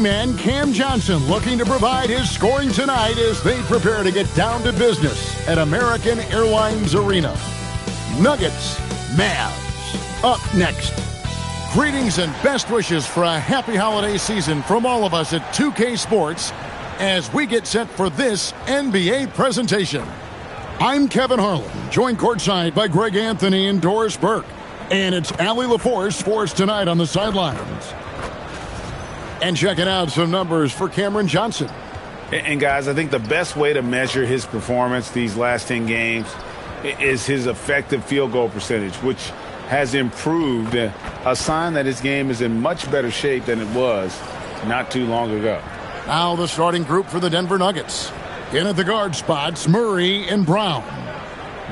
wingman Cam Johnson looking to provide his scoring tonight as they prepare to get down to business at American Airlines Arena. Nuggets, Mavs, up next. Greetings and best wishes for a happy holiday season from all of us at 2K Sports as we get set for this NBA presentation. I'm Kevin Harlan, joined courtside by Greg Anthony and Doris Burke. And it's Allie LaForce for us tonight on the sidelines. And checking out some numbers for Cameron Johnson. And guys, I think the best way to measure his performance these last 10 games is his effective field goal percentage, which has improved, a sign that his game is in much better shape than it was not too long ago. Now the starting group for the Denver Nuggets. In at the guard spots, Murray and Brown.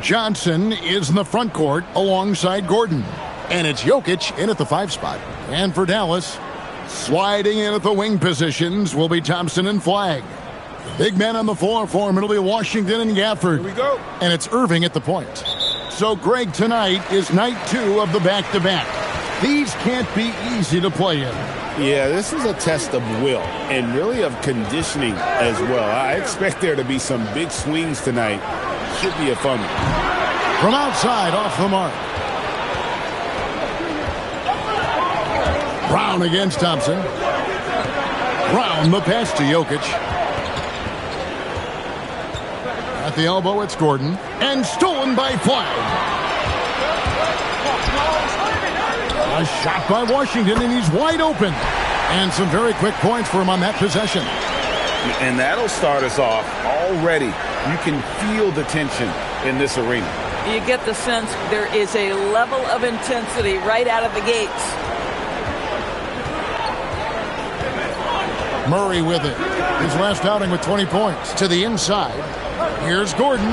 Johnson is in the front court alongside Gordon. And it's Jokic in at the 5 spot. And for Dallas, sliding in at the wing positions will be Thompson and Flagg. Big men on the floor for him. It'll be Washington and Gafford. Here we go. And it's Irving at the point. So, Greg, tonight is night 2 of the back-to-back. These can't be easy to play in. Yeah, this is a test of will and really of conditioning as well. I expect there to be some big swings tonight. Should be a fun one. From outside, off the mark. Brown against Thompson. Brown, the pass to Jokic. At the elbow, it's Gordon. And stolen by Flagg. A shot by Washington, and he's wide open. And some very quick points for him on that possession. And that'll start us off already. You can feel the tension in this arena. You get the sense there is a level of intensity right out of the gates. Murray with it. His last outing with 20 points. To the inside. Here's Gordon.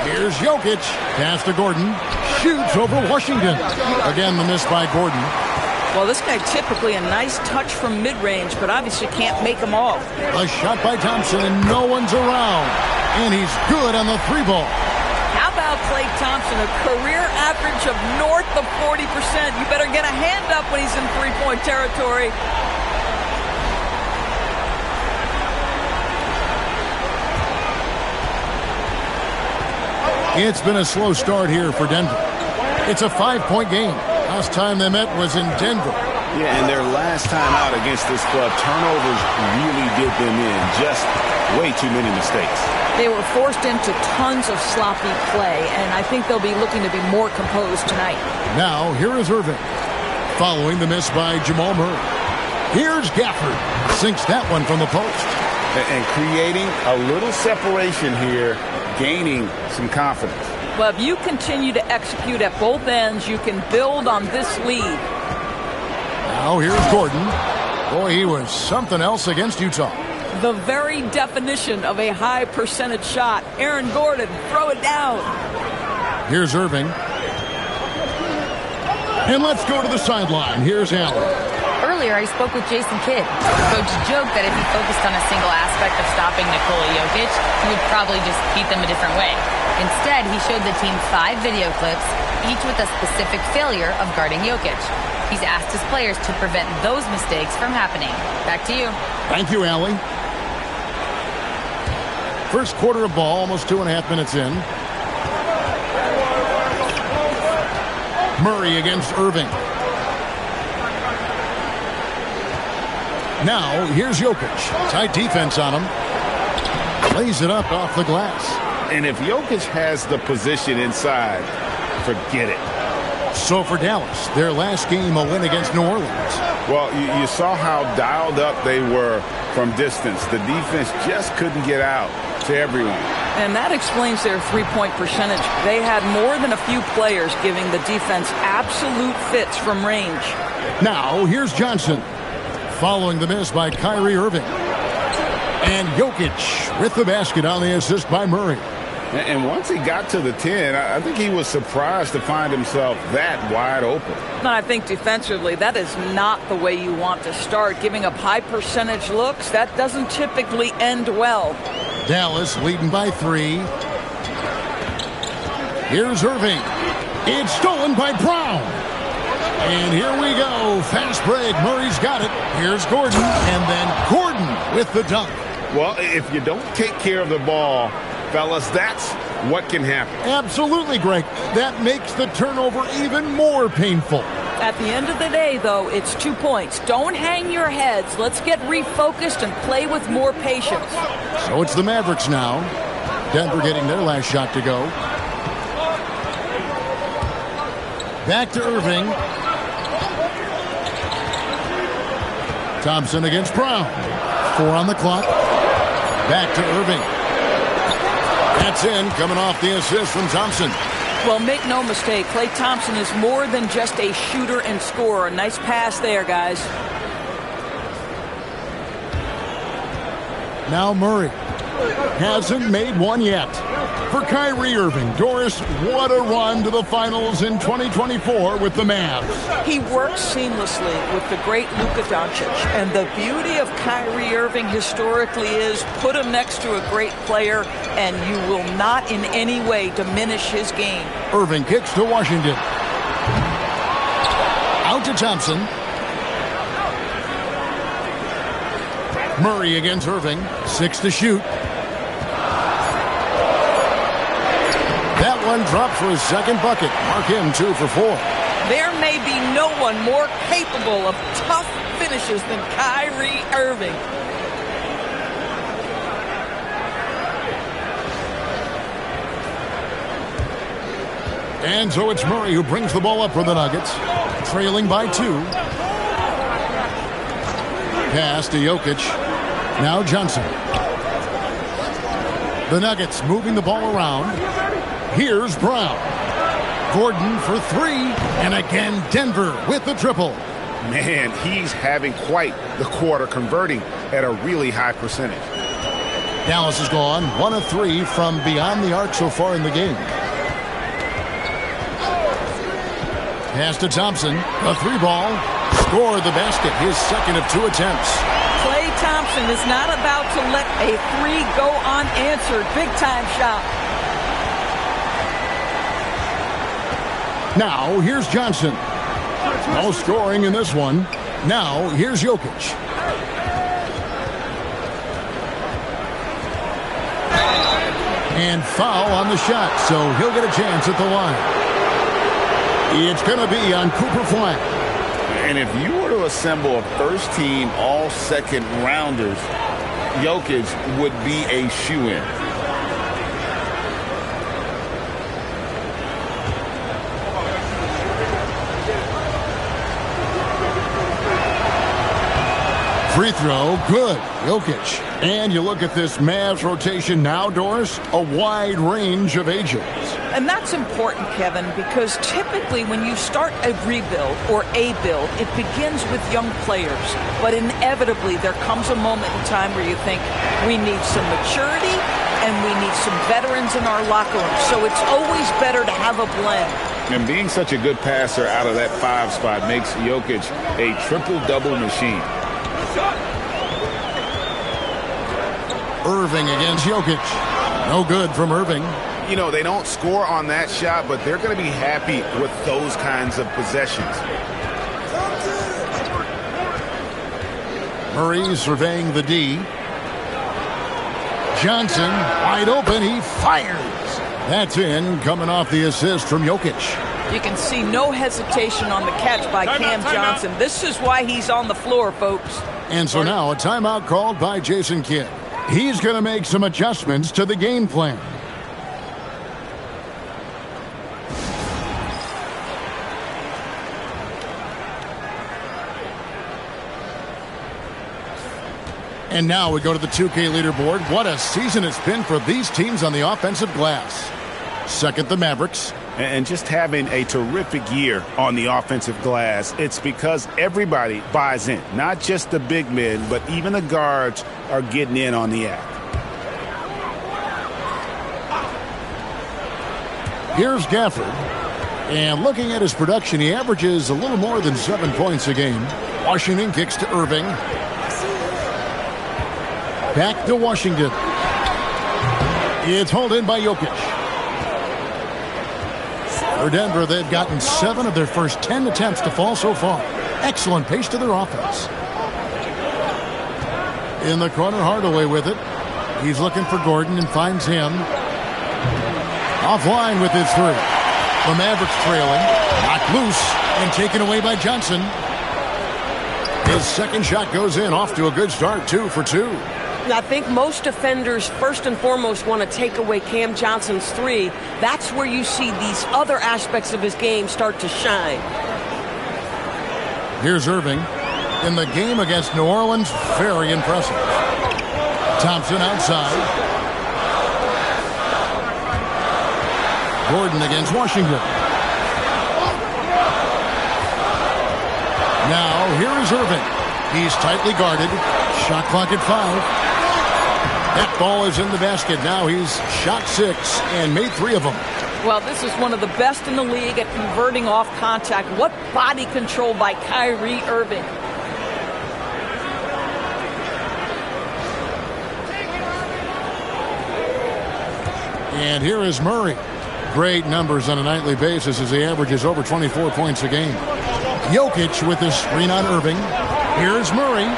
Here's Jokic. Pass to Gordon. Shoots over Washington. Again, the miss by Gordon. Well, this guy typically a nice touch from mid-range, but obviously can't make them all. A shot by Thompson, and no one's around. And he's good on the 3-ball. How about Klay Thompson, a career average of north of 40%? You better get a hand up when he's in three-point territory. It's been a slow start here for Denver. It's a 5-point game. Last time they met was in Denver. Yeah, and their last time out against this club, turnovers really did them in. Just way too many mistakes. They were forced into tons of sloppy play, and I think they'll be looking to be more composed tonight. Now, here is Irving. Following the miss by Jamal Murray. Here's Gafford. Sinks that one from the post. And creating a little separation here, gaining some confidence. Well, if you continue to execute at both ends, you can build on this lead. Now here's Gordon. Boy, he was something else against Utah. The very definition of a high percentage shot. Aaron Gordon, throw it down. Here's Irving. And let's go to the sideline. Here's Allen. Earlier, I spoke with Jason Kidd. Coach joked that if he focused on a single aspect of stopping Nikola Jokic, he would probably just beat them a different way. Instead, he showed the team 5 video clips, each with a specific failure of guarding Jokic. He's asked his players to prevent those mistakes from happening. Back to you. Thank you, Allie. First quarter of ball, almost 2.5 minutes in. Murray against Irving. Now, here's Jokic. Tight defense on him. Lays it up off the glass. And if Jokic has the position inside, forget it. So for Dallas, their last game, a win against New Orleans. Well, you saw how dialed up they were from distance. The defense just couldn't get out to everyone. And that explains their three-point percentage. They had more than a few players giving the defense absolute fits from range. Now, here's Johnson. Following the miss by Kyrie Irving. And Jokic with the basket on the assist by Murray. And once he got to the 10, I think he was surprised to find himself that wide open. And I think defensively, that is not the way you want to start. Giving up high percentage looks, that doesn't typically end well. Dallas leading by 3. Here's Irving. It's stolen by Brown. And here we go. Fast break. Murray's got it. Here's Gordon. And then Gordon with the dunk. Well, if you don't take care of the ball, fellas, that's what can happen. Absolutely, Greg. That makes the turnover even more painful. At the end of the day, though, it's 2 points. Don't hang your heads. Let's get refocused and play with more patience. So it's the Mavericks now. Denver getting their last shot to go. Back to Irving. Thompson against Brown. 4 on the clock. Back to Irving. That's in, coming off the assist from Thompson. Well, make no mistake, Klay Thompson is more than just a shooter and scorer. Nice pass there, guys. Now Murray. Hasn't made one yet. For Kyrie Irving, Doris, what a run to the finals in 2024 with the Mavs. He works seamlessly with the great Luka Doncic. And the beauty of Kyrie Irving historically is put him next to a great player and you will not in any way diminish his game. Irving kicks to Washington. Out to Thompson. Murray against Irving. 6 to shoot. That one dropped for his second bucket. Mark him 2 for 4. There may be no one more capable of tough finishes than Kyrie Irving. And so it's Murray who brings the ball up for the Nuggets. Trailing by 2. Pass to Jokic. Now Johnson. The Nuggets moving the ball around. Here's Brown. Gordon for 3. And again, Denver with the triple. Man, he's having quite the quarter, converting at a really high percentage. Dallas is gone. 1 of 3 from beyond the arc so far in the game. Pass to Thompson. A 3-ball. Score the basket. His second of 2 attempts. Klay Thompson is not about to let a 3 go unanswered. Big-time shot. Now, here's Johnson. No scoring in this one. Now, here's Jokic. And foul on the shot, so he'll get a chance at the line. It's going to be on Cooper Flag. And if you were to assemble a first-team all-second rounders, Jokic would be a shoo-in. Free throw, good. Jokic. And you look at this Mavs rotation now, Doris, a wide range of ages. And that's important, Kevin, because typically when you start a rebuild or a build, it begins with young players. But inevitably, there comes a moment in time where you think, we need some maturity and we need some veterans in our locker room. So it's always better to have a blend. And being such a good passer out of that 5 spot makes Jokic a triple-double machine. Irving against Jokic. No good from Irving. You know, they don't score on that shot, but they're going to be happy with those kinds of possessions. Murray surveying the D. Johnson wide open. He fires. That's in, coming off the assist from Jokic. You can see no hesitation on the catch by Cam Johnson. This is why he's on the floor, folks. And so now a timeout called by Jason Kidd. He's going to make some adjustments to the game plan. And now we go to the 2K leaderboard. What a season it's been for these teams on the offensive glass. Second, the Mavericks. And just having a terrific year on the offensive glass, it's because everybody buys in. Not just the big men, but even the guards are getting in on the act. Here's Gafford. And looking at his production, he averages a little more than 7 points a game. Washington kicks to Irving. Back to Washington. It's hauled in by Jokic. For Denver, they've gotten 7 of their first 10 attempts to fall so far. Excellent pace to their offense. In the corner, Hardaway with it. He's looking for Gordon and finds him. Offline with his 3. The Mavericks trailing. Knocked loose and taken away by Johnson. His second shot goes in, off to a good start, 2 for 2. I think most defenders, first and foremost, want to take away Cam Johnson's 3. That's where you see these other aspects of his game start to shine. Here's Irving. In the game against New Orleans, very impressive. Thompson outside. Gordon against Washington. Now, here is Irving. He's tightly guarded. Shot clock at 5. That ball is in the basket. Now he's shot 6 and made 3 of them. Well, this is one of the best in the league at converting off contact. What body control by Kyrie Irving. And here is Murray. Great numbers on a nightly basis as he averages over 24 points a game. Jokic with his screen on Irving. Here's Murray.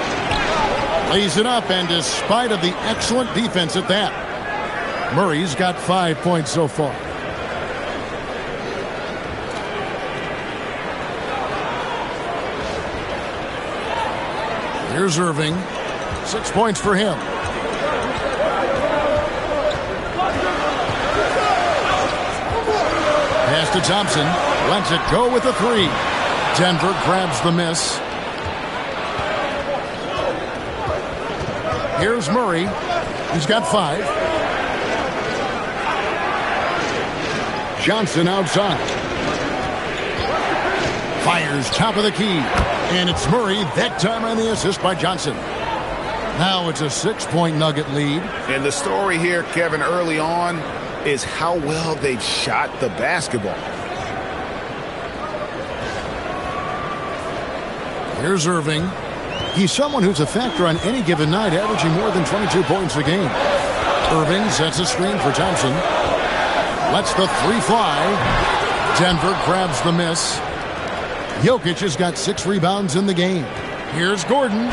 Lays it up, and despite of the excellent defense at that, Murray's got 5 points so far. Here's Irving. 6 points for him. Pass to Thompson. Lets it go with a 3. Denver grabs the miss. Here's Murray. He's got 5. Johnson outside. Fires top of the key. And it's Murray, that time on the assist by Johnson. Now it's a 6-point Nugget lead. And the story here, Kevin, early on is how well they've shot the basketball. Here's Irving. He's someone who's a factor on any given night, averaging more than 22 points a game. Irving sets a screen for Thompson. Lets the 3 fly. Denver grabs the miss. Jokic has got 6 rebounds in the game. Here's Gordon.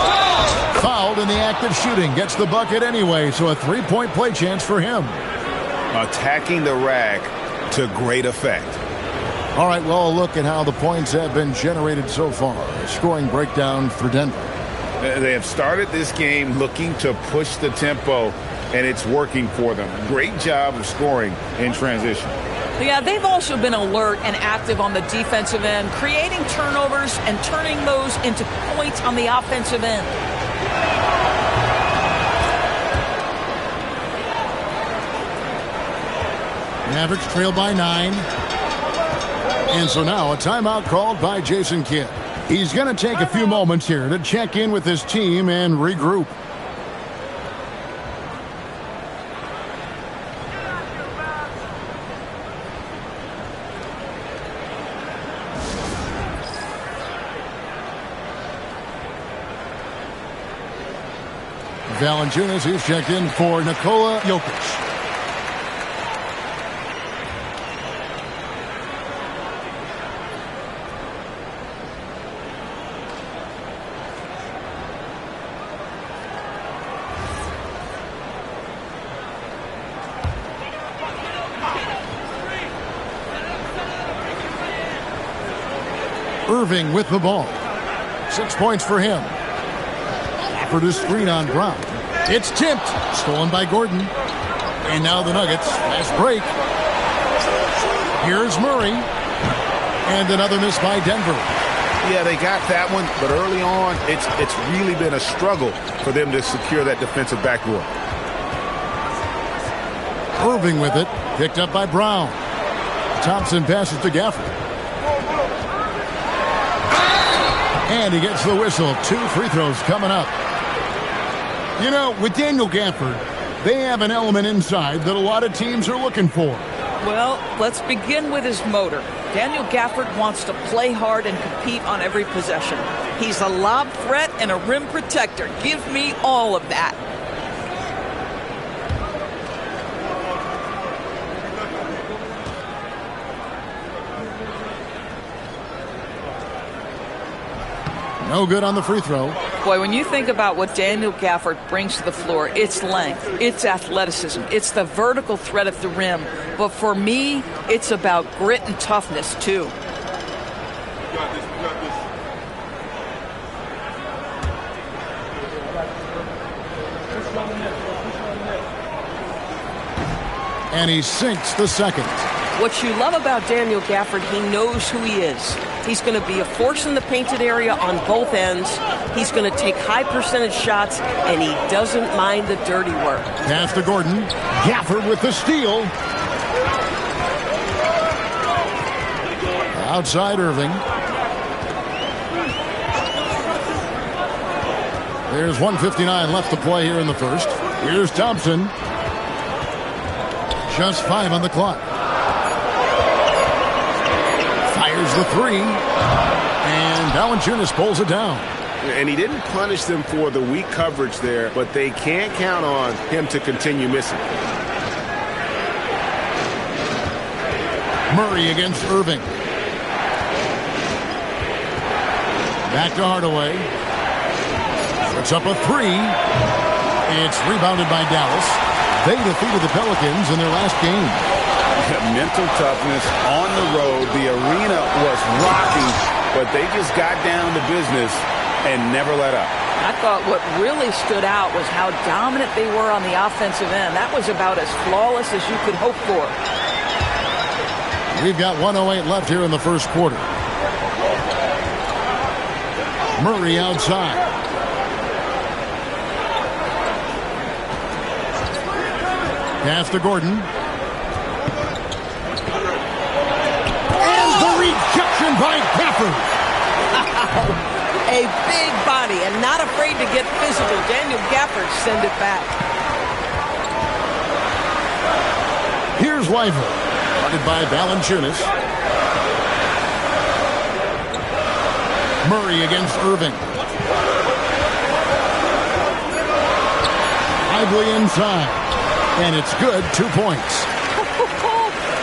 Fouled in the act of shooting. Gets the bucket anyway, so a 3-point play chance for him. Attacking the rack to great effect. All right, well, a look at how the points have been generated so far. A scoring breakdown for Denver. They have started this game looking to push the tempo, and it's working for them. Great job of scoring in transition. Yeah, they've also been alert and active on the defensive end, creating turnovers and turning those into points on the offensive end. Mavericks trail by 9. And so now a timeout called by Jason Kidd. He's going to take a few moments here to check in with his team and regroup. Valanciunas, he's checked in for Nikola Jokic. Irving with the ball. 6 points for him. Offered a screen on Brown. It's tipped. Stolen by Gordon. And now the Nuggets. Fast break. Here's Murray. And another miss by Denver. Yeah, they got that one, but early on, it's really been a struggle for them to secure that defensive backboard. Irving with it. Picked up by Brown. Thompson passes to Gafford. And he gets the whistle. 2 free throws coming up. You know, with Daniel Gafford, they have an element inside that a lot of teams are looking for. Well, let's begin with his motor. Daniel Gafford wants to play hard and compete on every possession. He's a lob threat and a rim protector. Give me all of that. No good on the free throw. Boy, when you think about what Daniel Gafford brings to the floor, it's length, it's athleticism, it's the vertical threat at the rim. But for me, it's about grit and toughness, too. And he sinks the second. What you love about Daniel Gafford, he knows who he is. He's going to be a force in the painted area on both ends. He's going to take high percentage shots, and he doesn't mind the dirty work. Pass to Gordon. Gafford with the steal. Outside Irving. There's 1:59 left to play here in the first. Here's Thompson. Just 5 on the clock. Fires the three. And Valanciunas pulls it down. And he didn't punish them for the weak coverage there, but they can't count on him to continue missing. Murray against Irving. Back to Hardaway. Puts up a three. It's rebounded by Dallas. They defeated the Pelicans in their last game. Mental toughness on the road. The arena was rocking, but they just got down to business and never let up. I thought what really stood out was how dominant they were on the offensive end. That was about as flawless as you could hope for. We've got 1:08 left here in the first quarter. Murray outside. Pass to Gordon. And the rejection by Gafford. A big body and not afraid to get physical. Daniel Gafford send it back. Here's Lively. Guarded by Valanciunas. Murray against Irving. Lively inside. And it's good, 2 points.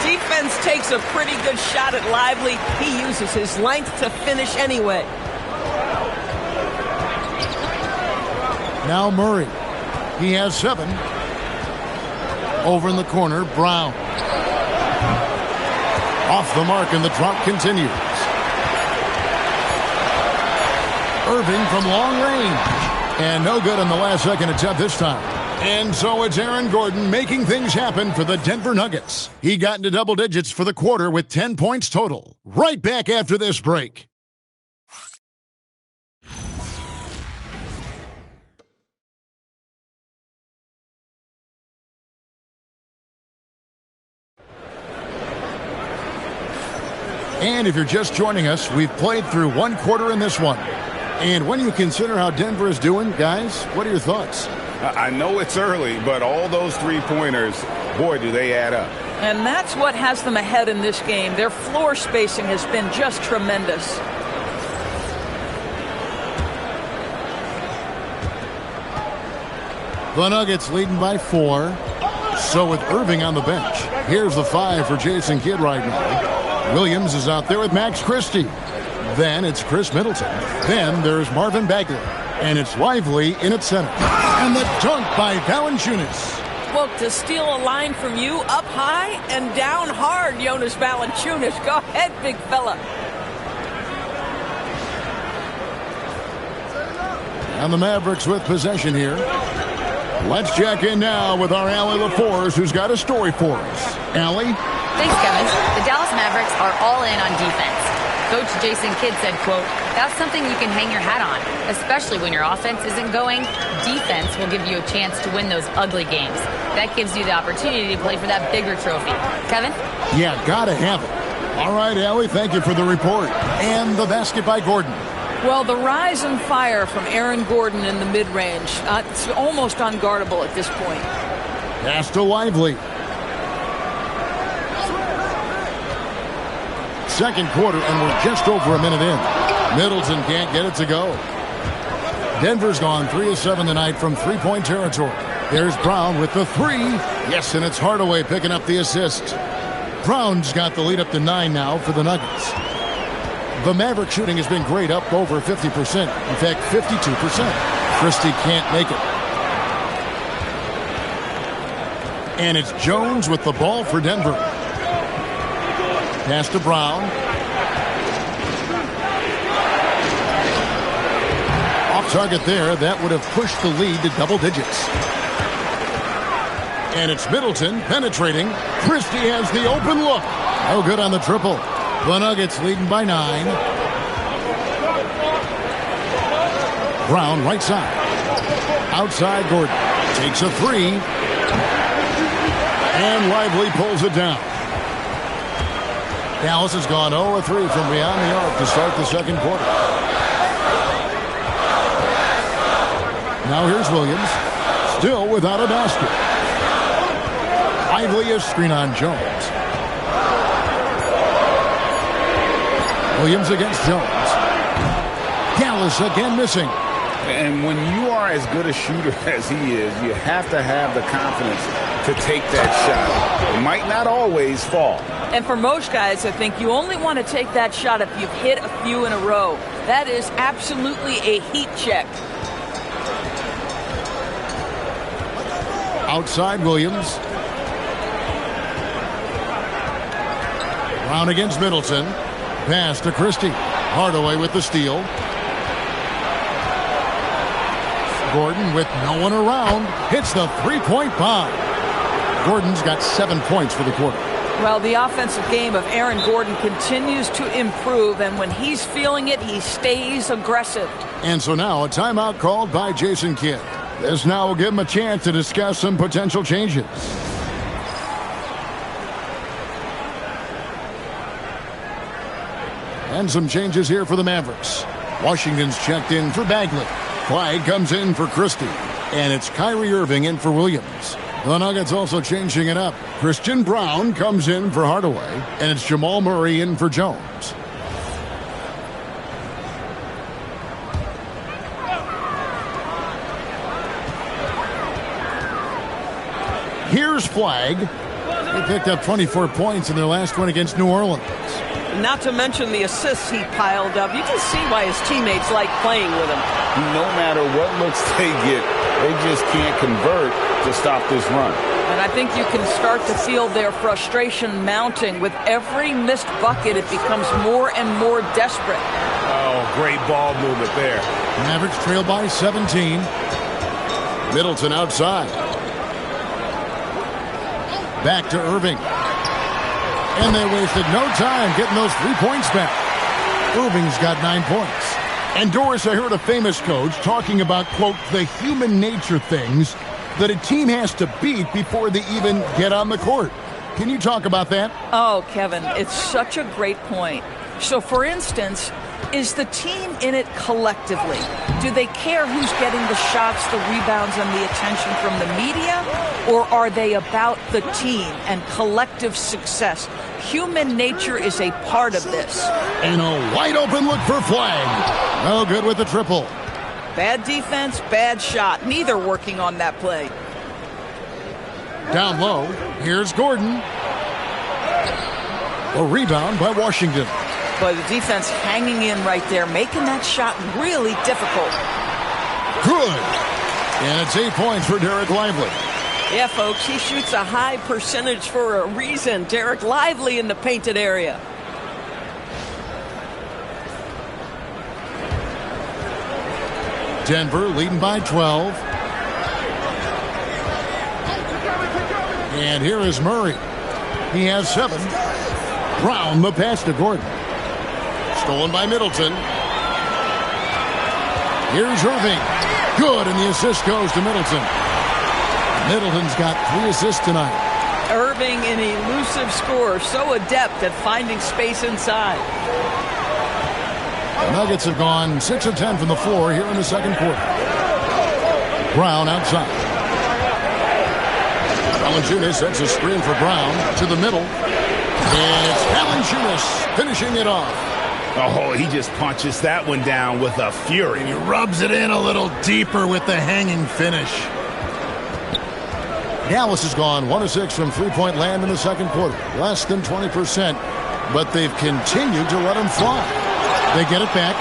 Defense takes a pretty good shot at Lively. He uses his length to finish anyway. Now Murray. He has 7. Over in the corner, Brown. Off the mark, and the drop continues. Irving from long range. And no good on the last second attempt this time. And so it's Aaron Gordon making things happen for the Denver Nuggets. He got into double digits for the quarter with 10 points total. Right back after this break. And if you're just joining us, we've played through one quarter in this one. And when you consider how Denver is doing, guys, what are your thoughts? I know it's early, but all those three-pointers, boy, do they add up. And that's what has them ahead in this game. Their floor spacing has been just tremendous. The Nuggets leading by 4. So with Irving on the bench, here's the 5 for Jason Kidd right now. Williams is out there with Max Christie. Then it's Chris Middleton. Then there's Marvin Bagley. And it's Lively in at center. And the dunk by Valanciunas. Well, to steal a line from you, up high and down hard, Jonas Valanciunas. Go ahead, big fella. And the Mavericks with possession here. Let's check in now with our Allie LaForce, who's got a story for us. Allie? Thanks, Kevin. The Dallas Mavericks are all in on defense. Coach Jason Kidd said, quote, "That's something you can hang your hat on, especially when your offense isn't going. Defense will give you a chance to win those ugly games. That gives you the opportunity to play for that bigger trophy." Kevin? Yeah, gotta have it. All right, Allie, thank you for the report. And the basket by Gordon. Well, the rise and fire from Aaron Gordon in the mid-range, it's almost unguardable at this point. Pass to Lively. Second quarter, and we're just over a minute in. Middleton can't get it to go. Denver's gone 3 of 7 tonight from three-point territory. There's Brown with the 3. Yes, and it's Hardaway picking up the assist. Brown's got the lead up to 9 now for the Nuggets. The Mavericks shooting has been great, up over 50%. In fact, 52%. Christie can't make it. And it's Jones with the ball for Denver. Pass to Brown. Off target there. That would have pushed the lead to double digits. And it's Middleton penetrating. Christie has the open look. No good on the triple. The Nuggets leading by 9. Brown right side. Outside Gordon. Takes a 3. And Lively pulls it down. Dallas has gone 0-3 from beyond the arc to start the second quarter. Now here's Williams. Still without a basket. Lively is screen on Jones. Williams against Jones. Dallas again missing. And when you are as good a shooter as he is, you have to have the confidence to take that shot. It might not always fall. And for most guys, I think you only want to take that shot if you've hit a few in a row. That is absolutely a heat check. Outside Williams. Brown against Middleton. Pass to Christie. Hardaway with the steal. Gordon with no one around. Hits the three-point bomb. Gordon's got 7 points for the quarter. Well, the offensive game of Aaron Gordon continues to improve, and when he's feeling it, he stays aggressive. And so now a timeout called by Jason Kidd. This now will give him a chance to discuss some potential changes. And some changes here for the Mavericks. Washington's checked in for Bagley. Clyde comes in for Christie. And it's Kyrie Irving in for Williams. The Nuggets also changing it up. Christian Brown comes in for Hardaway. And it's Jamal Murray in for Jones. Here's Flagg. They picked up 24 points in their last one against New Orleans. Not to mention the assists he piled up. You can see why his teammates like playing with him. No matter what looks they get, they just can't convert to stop this run. And I think you can start to feel their frustration mounting. With every missed bucket, it becomes more and more desperate. Oh, great ball movement there. Mavericks trail by 17. Middleton outside. Back to Irving. And they wasted no time getting those 3 points back. Irving's got 9 points. And Doris, I heard a famous coach talking about, quote, the human nature things that a team has to beat before they even get on the court. Can you talk about that? Oh, Kevin, it's such a great point. So, for instance, is the team in it collectively? Do they care who's getting the shots, the rebounds, and the attention from the media? Or are they about the team and collective success? Human nature is a part of this. And a wide open look for Flagg. No good with the triple. Bad defense, bad shot. Neither working on that play. Down low, here's Gordon. A rebound by Washington. But the defense hanging in right there, making that shot really difficult. Good. And it's 8 points for Derek Lively. Yeah, folks, he shoots a high percentage for a reason. Derek Lively in the painted area. Denver leading by 12. And here is Murray. He has 7. Brown the pass to Gordon. Stolen by Middleton. Here's Irving. Good, and the assist goes to Middleton. Middleton's got 3 assists tonight. Irving, an elusive scorer, so adept at finding space inside. The Nuggets have gone 6 of 10 from the floor here in the second quarter. Brown outside. Valanciunas sets a screen for Brown to the middle. And it's Valanciunas finishing it off. Oh, he just punches that one down with a fury. And he rubs it in a little deeper with the hanging finish. Dallas has gone 1 of 6 from three-point land in the second quarter. Less than 20%, but they've continued to let him fly. They get it back.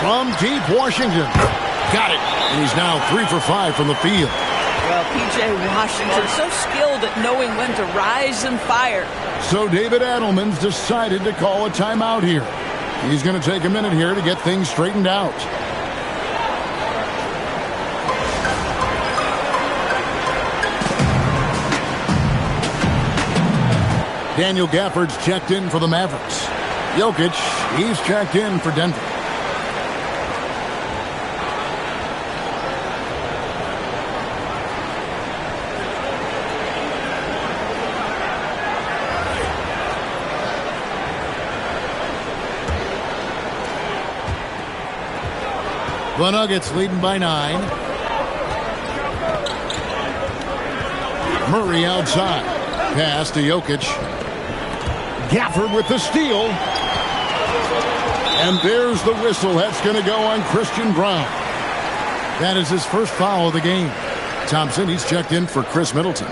From deep, Washington. Got it. And he's now 3 for 5 from the field. Well, P.J. Washington, so skilled at knowing when to rise and fire. So David Adelman's decided to call a timeout here. He's going to take a minute here to get things straightened out. Daniel Gafford's checked in for the Mavericks. Jokic, he's checked in for Denver. The Nuggets leading by 9. Murray outside. Pass to Jokic. Gafford with the steal. And there's the whistle. That's going to go on Christian Brown. That is his first foul of the game. Thompson, he's checked in for Chris Middleton.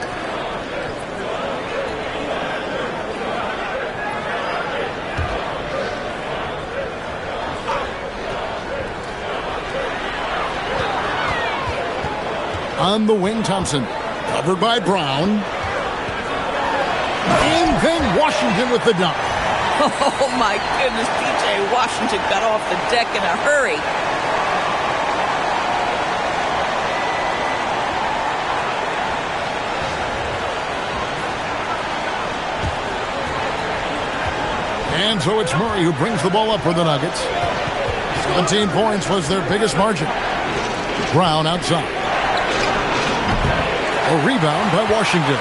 On the wing, Thompson. Covered by Brown. And then Washington with the dunk. Oh, my goodness. P.J. Washington got off the deck in a hurry. And so it's Murray who brings the ball up for the Nuggets. 17 points was their biggest margin. Brown outside. A rebound by Washington.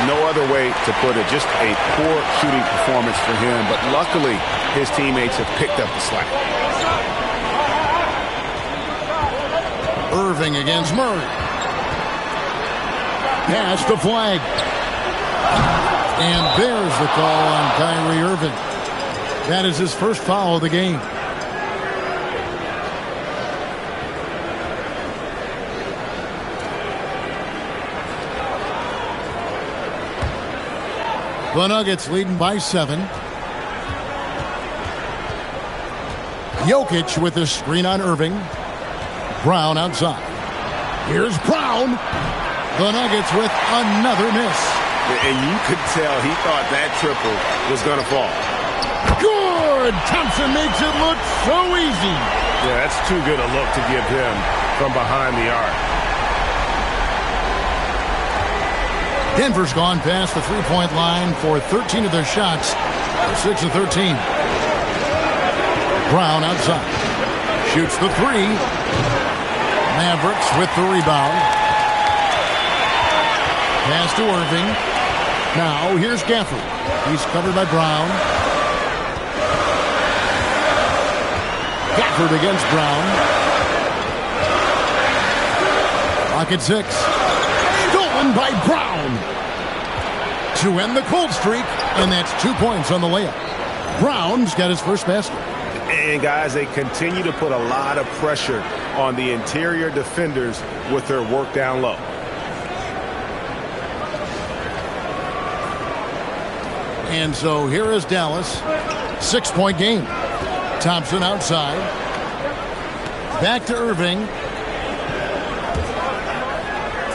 No other way to put it. Just a poor shooting performance for him. But luckily, his teammates have picked up the slack. Irving against Murray. Pass to Flag. And there's the call on Kyrie Irving. That is his first foul of the game. The Nuggets leading by 7. Jokic with the screen on Irving. Brown outside. Here's Brown. The Nuggets with another miss. And you could tell he thought that triple was going to fall. Good! Thompson makes it look so easy. Yeah, that's too good a look to give him from behind the arc. Denver's gone past the three-point line for 13 of their shots. 6 of 13. Brown outside. Shoots the 3. Mavericks with the rebound. Pass to Irving. Now here's Gafford. He's covered by Brown. Gafford against Brown. Clock at 6. Stolen by Brown to end the cold streak, and that's 2 points on the layup. Brown's got his first basket. And guys, they continue to put a lot of pressure on the interior defenders with their work down low. And so here is Dallas. 6-point game. Thompson outside. Back to Irving.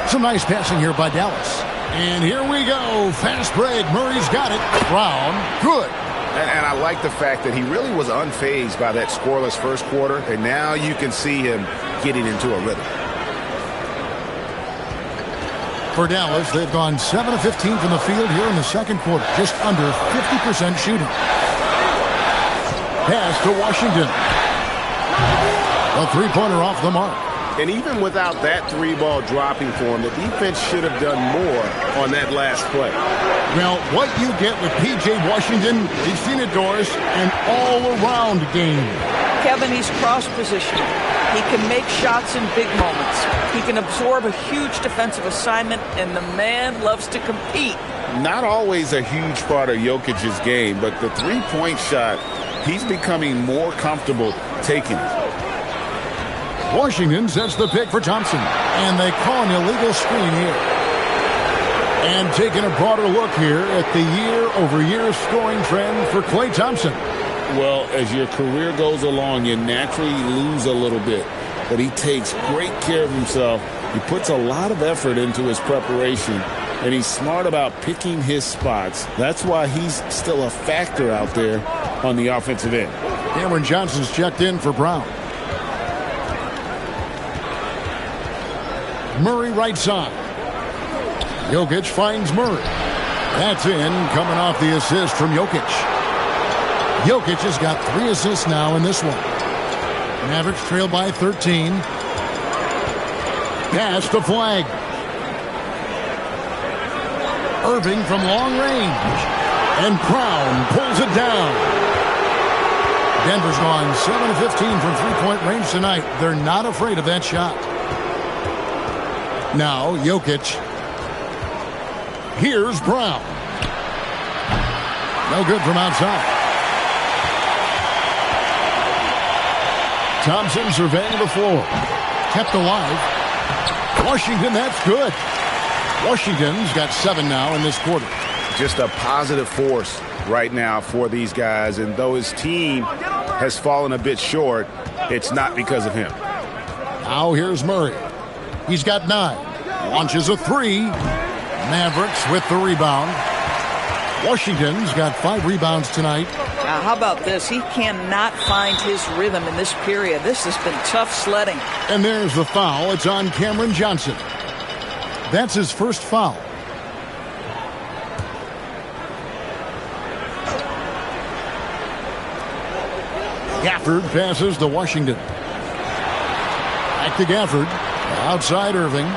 Some nice passing here by Dallas. And here we go. Fast break. Murray's got it. Brown. Good. And I like the fact that he really was unfazed by that scoreless first quarter. And now you can see him getting into a rhythm. For Dallas, they've gone 7 of 15 from the field here in the second quarter. Just under 50% shooting. Pass to Washington. A three-pointer off the mark. And even without that 3-ball dropping for him, the defense should have done more on that last play. Well, what you get with P.J. Washington, you've seen it, Doris, an all-around game. Kevin, he's cross-positioned. He can make shots in big moments. He can absorb a huge defensive assignment, and the man loves to compete. Not always a huge part of Jokic's game, but the three-point shot, he's becoming more comfortable taking it. Washington sets the pick for Thompson, and they call an illegal screen here. And taking a broader look here at the year-over-year scoring trend for Klay Thompson. Well, as your career goes along, you naturally lose a little bit. But he takes great care of himself. He puts a lot of effort into his preparation, and he's smart about picking his spots. That's why he's still a factor out there on the offensive end. Cameron Johnson's checked in for Brown. Murray right side. Jokic finds Murray. That's in, coming off the assist from Jokic. Jokic has got 3 assists now in this one. Mavericks trail by 13. Pass the flag. Irving from long range. And Brown pulls it down. Denver's gone 7 of 15 from three-point range tonight. They're not afraid of that shot. Now, Jokic. Here's Brown. No good from outside. Thompson surveying the floor. Kept alive. Washington, that's good. Washington's got 7 now in this quarter. Just a positive force right now for these guys. And though his team has fallen a bit short, it's not because of him. Now here's Murray. He's got 9. Launches a 3. Mavericks with the rebound. Washington's got 5 rebounds tonight. Now, how about this? He cannot find his rhythm in this period. This has been tough sledding. And there's the foul. It's on Cameron Johnson. That's his first foul. Gafford passes to Washington. Back to Gafford. Outside Irving.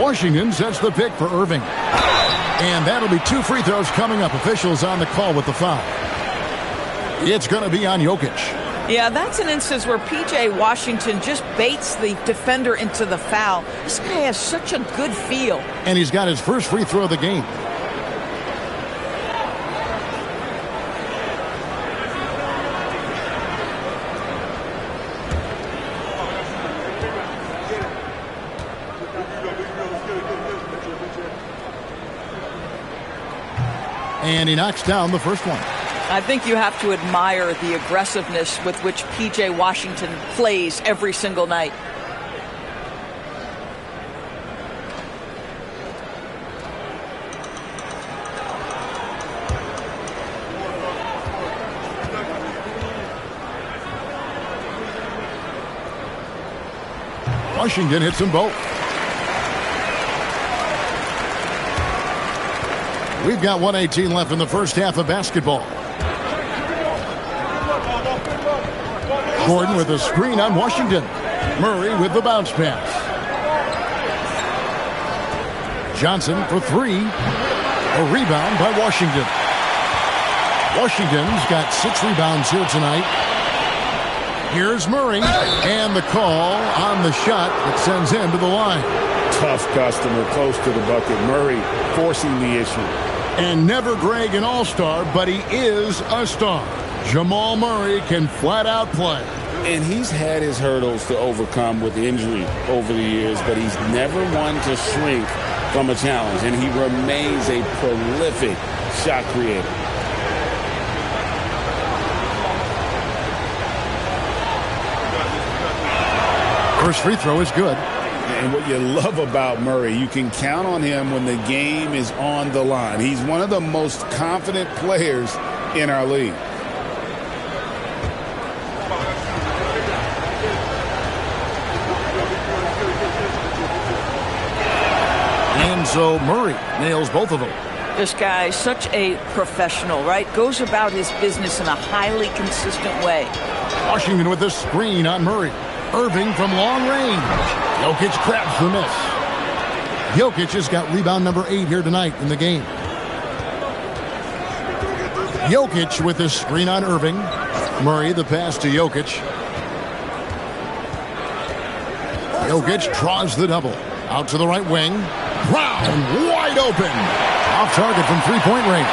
Washington sets the pick for Irving. And that'll be 2 free throws coming up. Officials on the call with the foul. It's going to be on Jokic. Yeah, that's an instance where P.J. Washington just baits the defender into the foul. This guy has such a good feel. And he's got his first free throw of the game. And he knocks down the first one. I think you have to admire the aggressiveness with which P.J. Washington plays every single night. Washington hits them both. We've got 1:18 left in the first half of basketball. Gordon with a screen on Washington. Murray with the bounce pass. Johnson for 3. A rebound by Washington. Washington's got 6 rebounds here tonight. Here's Murray. And the call on the shot that sends him to the line. Tough customer close to the bucket. Murray forcing the issue. And never Greg an all-star, but he is a star. Jamal Murray can flat out play. And he's had his hurdles to overcome with injury over the years, but he's never one to shrink from a challenge. And he remains a prolific shot creator. First free throw is good. And what you love about Murray, you can count on him when the game is on the line. He's one of the most confident players in our league. And so Murray nails both of them. This guy, such a professional, right? Goes about his business in a highly consistent way. Washington with the screen on Murray. Irving from long range. Jokic grabs the miss. Jokic has got rebound number 8 here tonight in the game. Jokic with the screen on Irving. Murray the pass to Jokic. Jokic draws the double. Out to the right wing. Brown wide open. Off target from three-point range.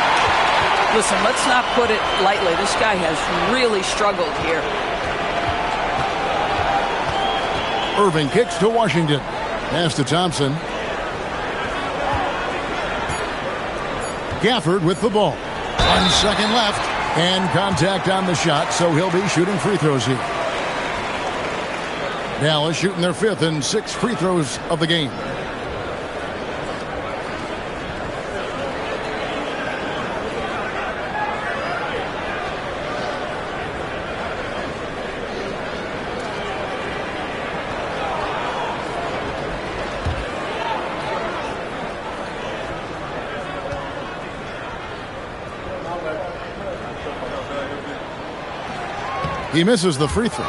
Listen, let's not put it lightly. This guy has really struggled here. Irving kicks to Washington. Pass to Thompson. Gafford with the ball. 1 second left. And contact on the shot, so he'll be shooting free throws here. Dallas shooting their 5th and 6th free throws of the game. He misses the free throw.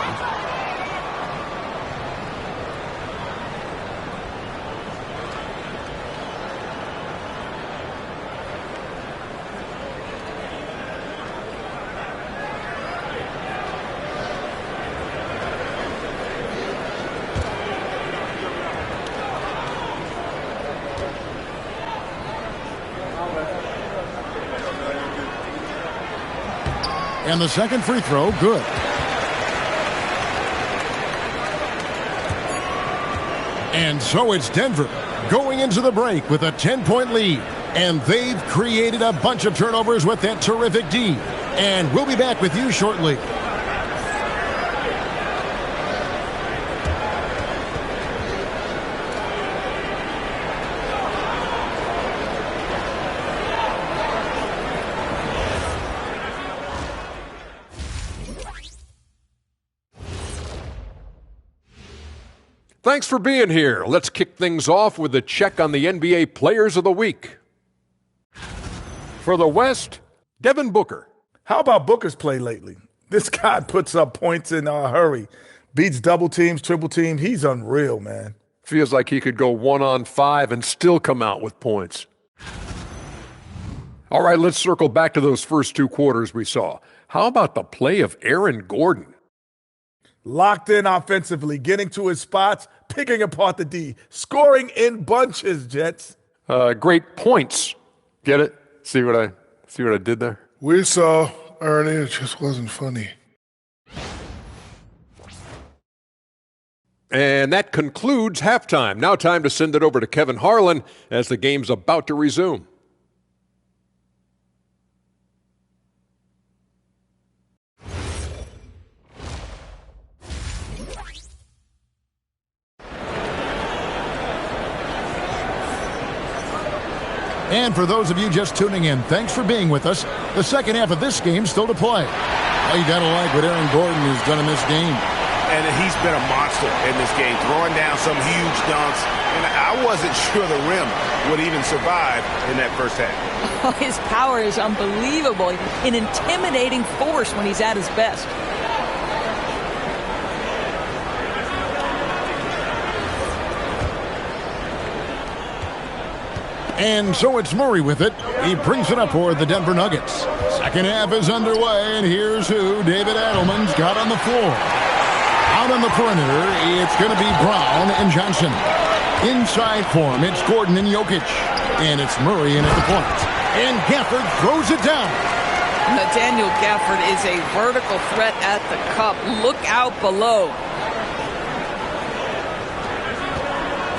And the second free throw, good. And so it's Denver going into the break with a 10-point lead. And they've created a bunch of turnovers with that terrific D. And we'll be back with you shortly. Thanks for being here. Let's kick things off with a check on the NBA Players of the Week. For the West, Devin Booker. How about Booker's play lately? This guy puts up points in a hurry. Beats double teams, triple team. He's unreal, man. Feels like he could go 1-on-5 and still come out with points. All right, let's circle back to those first 2 quarters we saw. How about the play of Aaron Gordon? Locked in offensively, getting to his spots, picking apart the D, scoring in bunches, Jets. Great points. Get it? See what I did there? We saw, Ernie, it just wasn't funny. And that concludes halftime. Now time to send it over to Kevin Harlan as the game's about to resume. And for those of you just tuning in, thanks for being with us. The second half of this game still to play. Well, you got to like what Aaron Gordon has done in this game. And he's been a monster in this game, throwing down some huge dunks. And I wasn't sure the rim would even survive in that first half. Oh, his power is unbelievable. An intimidating force when he's at his best. And so it's Murray with it. He brings it up for the Denver Nuggets. Second half is underway, and here's who David Adelman's got on the floor. Out on the perimeter, it's going to be Brown and Johnson. Inside for him, it's Gordon and Jokic. And it's Murray in at the point. And Gafford throws it down. Daniel Gafford is a vertical threat at the cup. Look out below.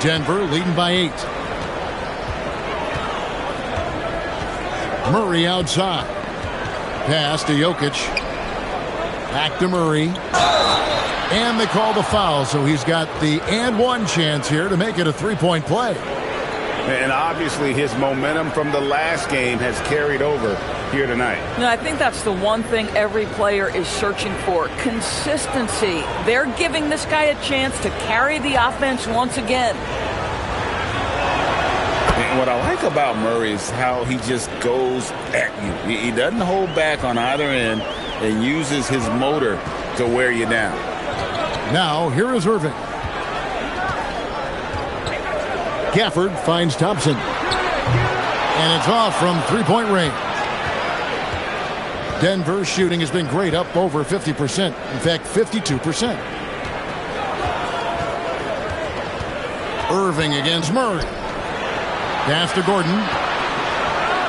Denver leading by 8. Murray outside. Pass to Jokic. Back to Murray. And they call the foul, so he's got the and one chance here to make it a three-point play. And obviously his momentum from the last game has carried over here tonight. No, I think that's the one thing every player is searching for. Consistency. They're giving this guy a chance to carry the offense once again. And what I like about Murray is how he just goes at you. He doesn't hold back on either end and uses his motor to wear you down. Now, here is Irving. Gafford finds Thompson. And it's off from three-point range. Denver's shooting has been great, up over 50%. In fact, 52%. Irving against Murray. Pass to Gordon.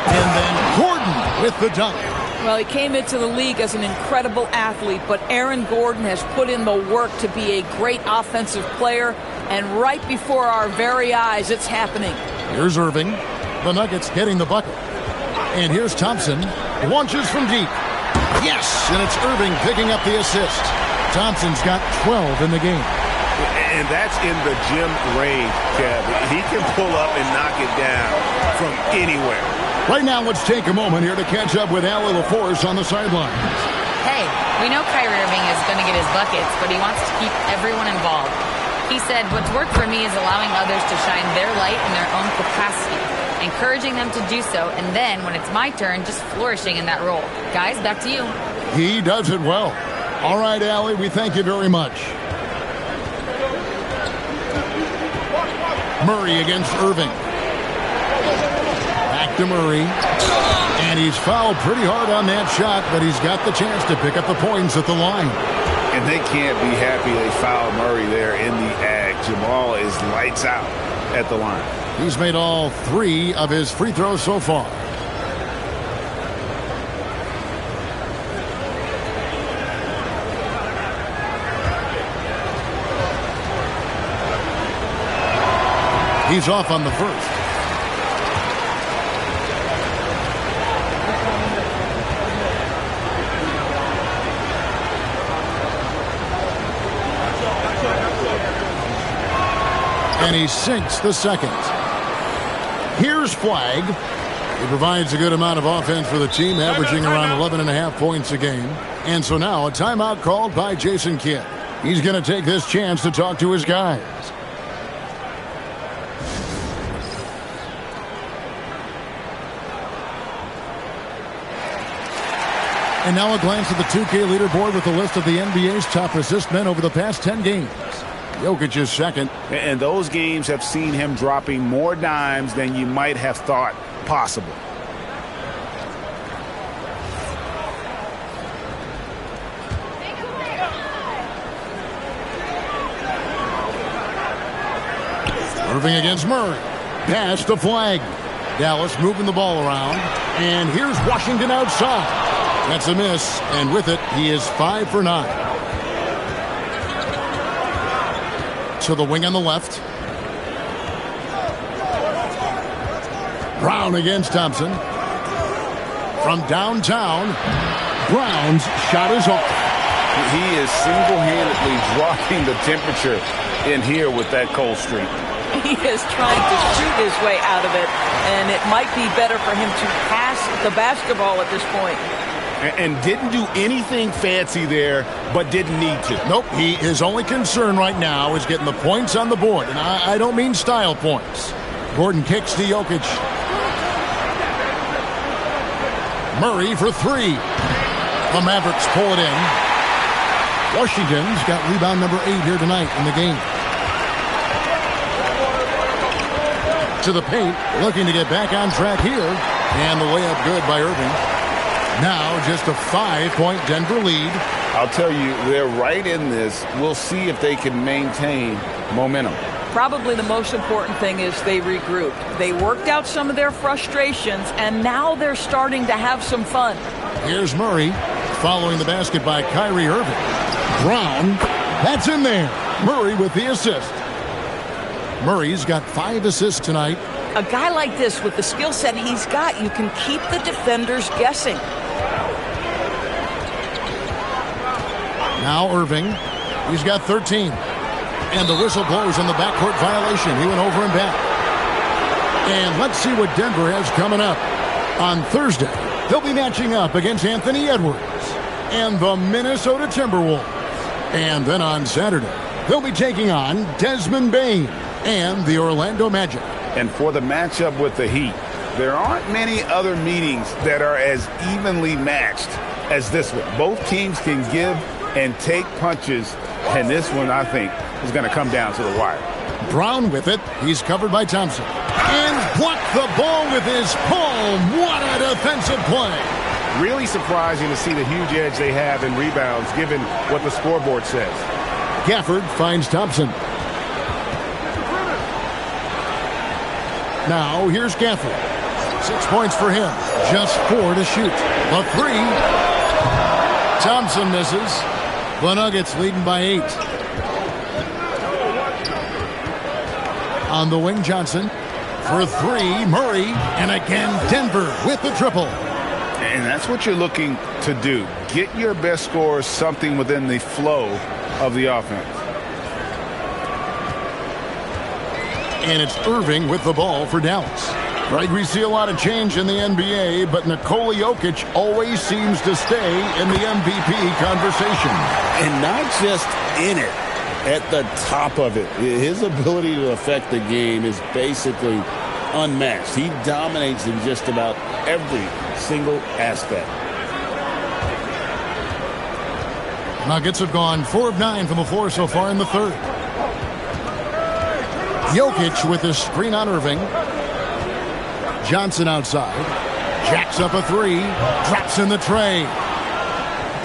And then Gordon with the dunk. Well, he came into the league as an incredible athlete, but Aaron Gordon has put in the work to be a great offensive player, and right before our very eyes, it's happening. Here's Irving. The Nuggets getting the bucket. And here's Thompson. Launches from deep. Yes, and it's Irving picking up the assist. Thompson's got 12 in the game. And that's in the gym range, Kev. He can pull up and knock it down from anywhere. Right now, let's take a moment here to catch up with Allie LaForce on the sidelines. Hey, we know Kyrie Irving is going to get his buckets, but he wants to keep everyone involved. He said, what's worked for me is allowing others to shine their light in their own capacity, encouraging them to do so, and then, when it's my turn, just flourishing in that role. Guys, back to you. He does it well. All right, Allie, we thank you very much. Murray against Irving. Back to Murray. And he's fouled pretty hard on that shot, but he's got the chance to pick up the points at the line. And they can't be happy they fouled Murray there in the ag. Jamal is lights out at the line. He's made all 3 of his free throws so far. He's off on the first. And he sinks the second. Here's Flagg. He provides a good amount of offense for the team, averaging around 11.5 points a game. And so now a timeout called by Jason Kidd. He's going to take this chance to talk to his guys. And now a glance at the 2K leaderboard with a list of the NBA's top assist men over the past 10 games. Jokic is second. And those games have seen him dropping more dimes than you might have thought possible. Irving against Murray. Pass to Flagg. Dallas moving the ball around. And here's Washington outside. That's a miss, and with it, he is 5 for 9. To the wing on the left. Brown against Thompson. From downtown, Brown's shot is off. He is single-handedly dropping the temperature in here with that cold streak. He is trying to shoot his way out of it, and it might be better for him to pass the basketball at this point. And didn't do anything fancy there, but didn't need to. Nope, his only concern right now is getting the points on the board. And I don't mean style points. Gordon kicks to Jokic. Murray for 3. The Mavericks pull it in. Washington's got rebound number 8 here tonight in the game. To the paint, looking to get back on track here. And the layup good by Irving. Now just a 5-point Denver lead. I'll tell you, they're right in this. We'll see if they can maintain momentum. Probably the most important thing is they regrouped. They worked out some of their frustrations, and now they're starting to have some fun. Here's Murray, following the basket by Kyrie Irving. Brown, that's in there. Murray with the assist. Murray's got 5 assists tonight. A guy like this, with the skill set he's got, you can keep the defenders guessing. Now Irving, he's got 13. And the whistle blows on the backcourt violation. He went over and back. And let's see what Denver has coming up. On Thursday, they'll be matching up against Anthony Edwards and the Minnesota Timberwolves. And then on Saturday, they'll be taking on Desmond Bane and the Orlando Magic. And for the matchup with the Heat, there aren't many other meetings that are as evenly matched as this one. Both teams can give and take punches, and this one, I think, is going to come down to the wire. Brown with it. He's covered by Thompson. And blocked the ball with his palm. What a defensive play. Really surprising to see the huge edge they have in rebounds, given what the scoreboard says. Gafford finds Thompson. Now, here's Gafford. 6 points for him. Just 4 to shoot. The 3. Thompson misses. The Nuggets leading by 8. On the wing, Johnson. For 3, Murray. And again, Denver with the triple. And that's what you're looking to do. Get your best score something within the flow of the offense. And it's Irving with the ball for Dallas. Right, we see a lot of change in the NBA, but Nikola Jokic always seems to stay in the MVP conversation. And not just in it, at the top of it. His ability to affect the game is basically unmatched. He dominates in just about every single aspect. Nuggets have gone 4 of 9 from the floor so far in the third. Jokic with a screen on Irving. Johnson outside. Jacks up a 3. Drops in the tray.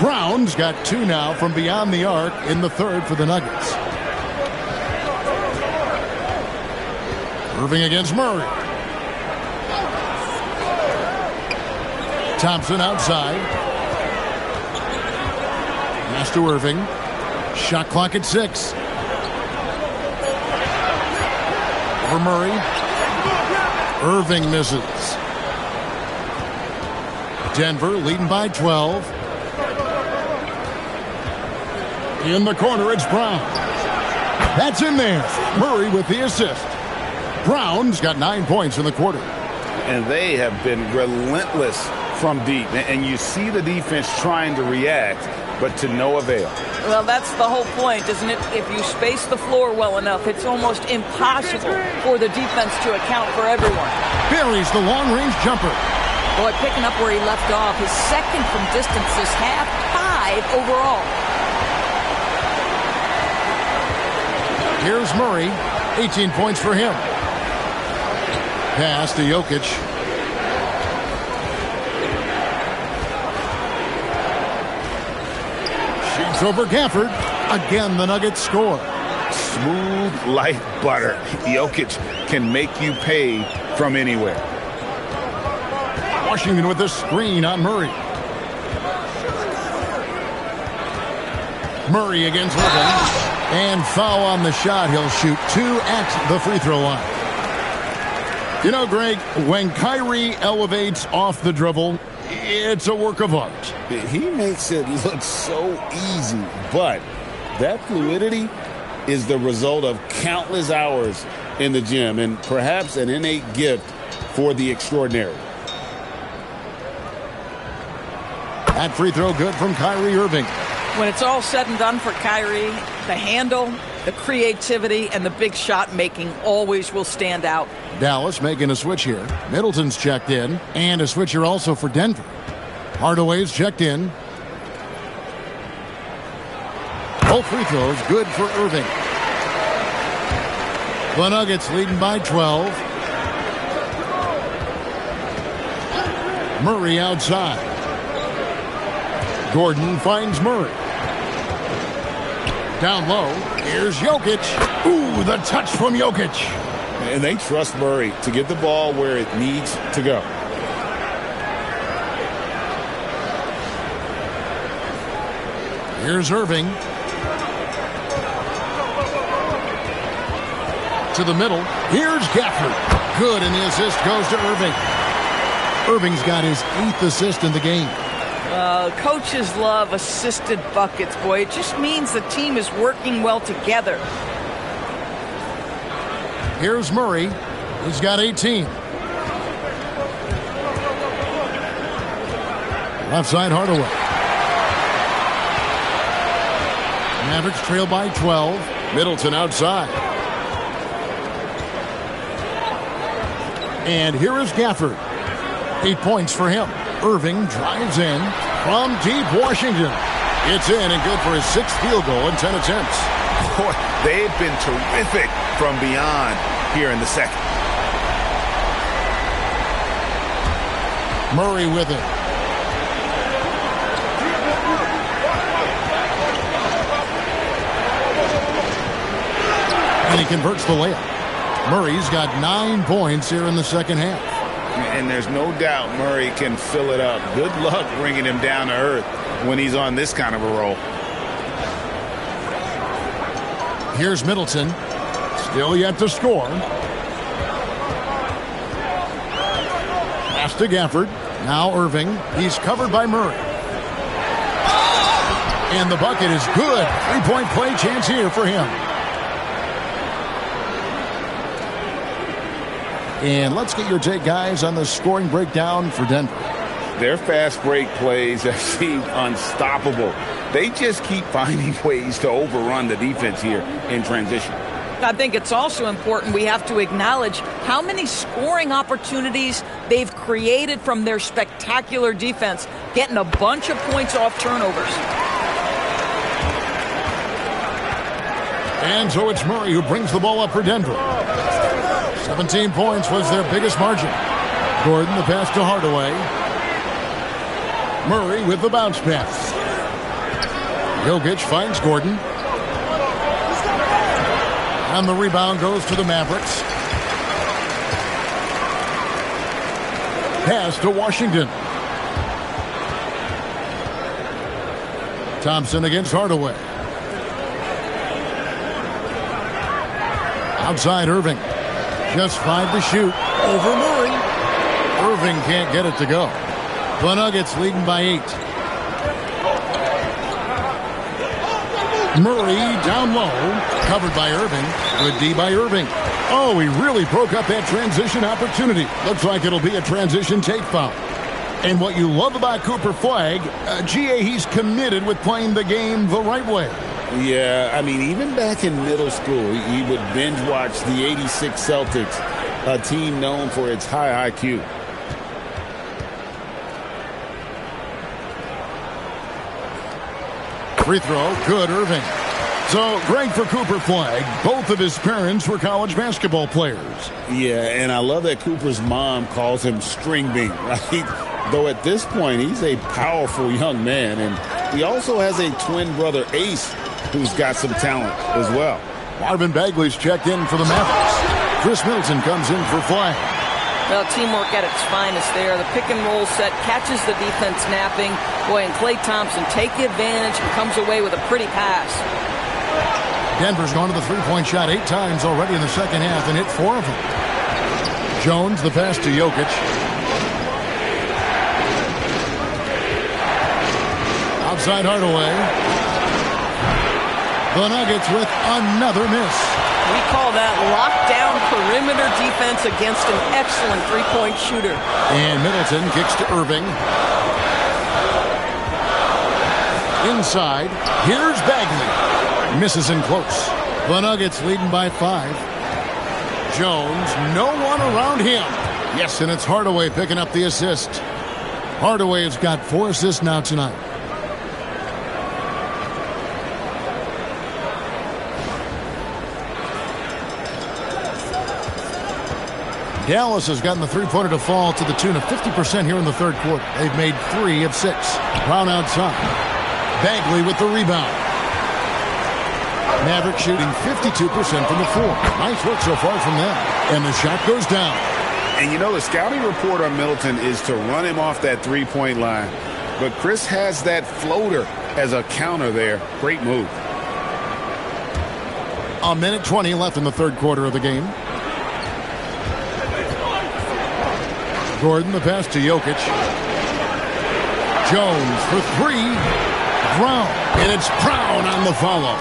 Brown's got 2 now from beyond the arc in the third for the Nuggets. Irving against Murray. Thompson outside. Pass to Irving. Shot clock at 6. Over Murray. Irving misses. Denver leading by 12. In the corner, it's Brown. That's in there. Murray with the assist. Brown's got 9 points in the quarter. And they have been relentless from deep. And you see the defense trying to react, but to no avail. Well, that's the whole point, isn't it? If you space the floor well enough, it's almost impossible for the defense to account for everyone. Buries the long-range jumper. Boy, picking up where he left off. His second from distance this half, 5 overall. Here's Murray. 18 points for him. Pass to Jokic. Shoots over Gafford. Again, the Nuggets score. Smooth like butter. Jokic can make you pay from anywhere. Washington with a screen on Murray. Murray against Irving. And foul on the shot. He'll shoot 2 at the free throw line. You know, Greg, when Kyrie elevates off the dribble, it's a work of art. He makes it look so easy, but that fluidity is the result of countless hours in the gym and perhaps an innate gift for the extraordinary. That free throw good from Kyrie Irving. When it's all said and done for Kyrie, the handle, the creativity, and the big shot making always will stand out. Dallas making a switch here. Middleton's checked in, and a switch here also for Denver. Hardaway's checked in. Both free throws good for Irving. The Nuggets leading by 12. Murray outside. Gordon finds Murray. Down low, here's Jokic. Ooh, the touch from Jokic. And they trust Murray to get the ball where it needs to go. Here's Irving. To the middle. Here's Gafford. Good, and the assist goes to Irving. Irving's got his 8th assist in the game. Coaches love assisted buckets, boy. It just means the team is working well together. Here's Murray. He's got 18. Left side, Hardaway. Mavericks trail by 12. Middleton outside. And here is Gafford. 8 points for him. Irving drives in from deep Washington. It's in and good for his 6th field goal in 10 attempts. Boy, they've been terrific from beyond here in the second. Murray with it. And he converts the layup. Murray's got 9 points here in the second half. And there's no doubt Murray can fill it up. Good luck bringing him down to earth when he's on this kind of a roll. Here's Middleton. Still yet to score. Pass to Gafford. Now Irving. He's covered by Murray. And the bucket is good. Three-point play chance here for him. And let's get your take, guys, on the scoring breakdown for Denver. Their fast break plays have seemed unstoppable. They just keep finding ways to overrun the defense here in transition. I think it's also important we have to acknowledge how many scoring opportunities they've created from their spectacular defense, getting a bunch of points off turnovers. And so it's Murray who brings the ball up for Denver. 17 points was their biggest margin. Gordon, the pass to Hardaway. Murray with the bounce pass. Jokic finds Gordon. And the rebound goes to the Mavericks. Pass to Washington. Thompson against Hardaway. Outside Irving. Just 5 to shoot. Over Murray. Irving can't get it to go. The Nuggets leading by 8. Murray down low. Covered by Irving. Good D by Irving. Oh, he really broke up that transition opportunity. Looks like it'll be a transition take foul. And what you love about Cooper Flagg, GA, he's committed with playing the game the right way. Yeah, I mean, even back in middle school, he would binge watch the '86 Celtics, a team known for its high IQ. Free throw, good, Irving. So, great for Cooper Flagg. Both of his parents were college basketball players. Yeah, and I love that Cooper's mom calls him String Bean, right? Though at this point, he's a powerful young man, and he also has a twin brother, Ace, who's got some talent as well. Marvin Bagley's checked in for the Mavericks. Chris Middleton comes in for Flagg. Well, teamwork at its finest there. The pick and roll set catches the defense napping. Boy, and Klay Thompson take the advantage and comes away with a pretty pass. Denver's gone to the three-point shot 8 times already in the second half and hit 4 of them. Jones, the pass to Jokic. Outside Hardaway. The Nuggets with another miss. We call that lockdown perimeter defense against an excellent three-point shooter. And Middleton kicks to Irving. Inside, here's Bagley. Misses in close. The Nuggets leading by 5. Jones, no one around him. Yes, and it's Hardaway picking up the assist. Hardaway has got 4 assists now tonight. Dallas has gotten the three-pointer to fall to the tune of 50% here in the third quarter. They've made 3 of 6. Brown outside. Bagley with the rebound. Mavericks shooting 52% from the floor. Nice work so far from them. And the shot goes down. And you know, the scouting report on Middleton is to run him off that three-point line. But Chris has that floater as a counter there. Great move. A minute 20 left in the third quarter of the game. Gordon, the pass to Jokic. Jones for 3. Brown. And it's Brown on the follow.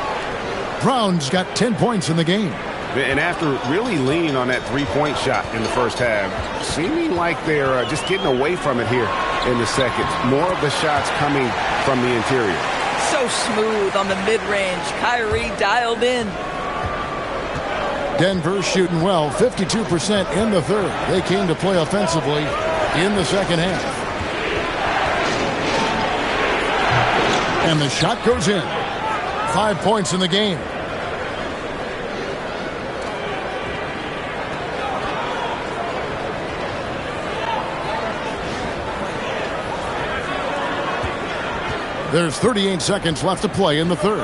Brown's got 10 points in the game. And after really leaning on that three-point shot in the first half, seeming like they're just getting away from it here in the second. More of the shots coming from the interior. So smooth on the mid-range. Kyrie dialed in. Denver shooting well, 52% in the third. They came to play offensively in the second half. And the shot goes in. 5 points in the game. There's 38 seconds left to play in the third.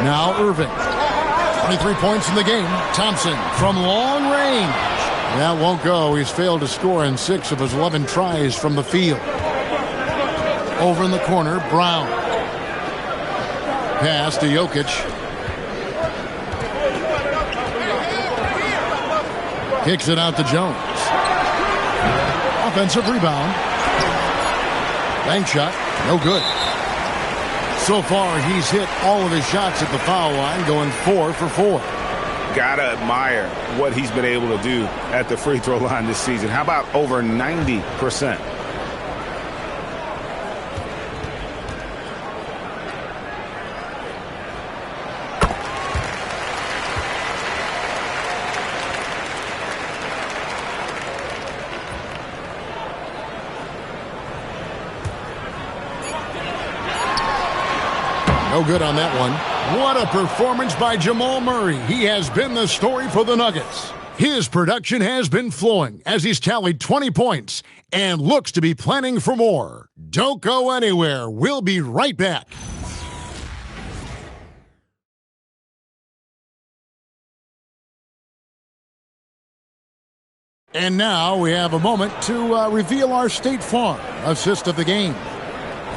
Now Irving. 23 points in the game. Thompson from long range. That won't go. He's failed to score in 6 of his 11 tries from the field. Over in the corner, Brown. Pass to Jokic. Kicks it out to Jones. Offensive rebound. Bank shot, no good. So far, he's hit all of his shots at the foul line, going 4 for 4. Gotta admire what he's been able to do at the free throw line this season. How about over 90%? No good on that one. What a performance by Jamal Murray. He has been the story for the Nuggets. His production has been flowing as he's tallied 20 points and looks to be planning for more. Don't go anywhere. We'll be right back. And now we have a moment to reveal our State Farm assist of the game.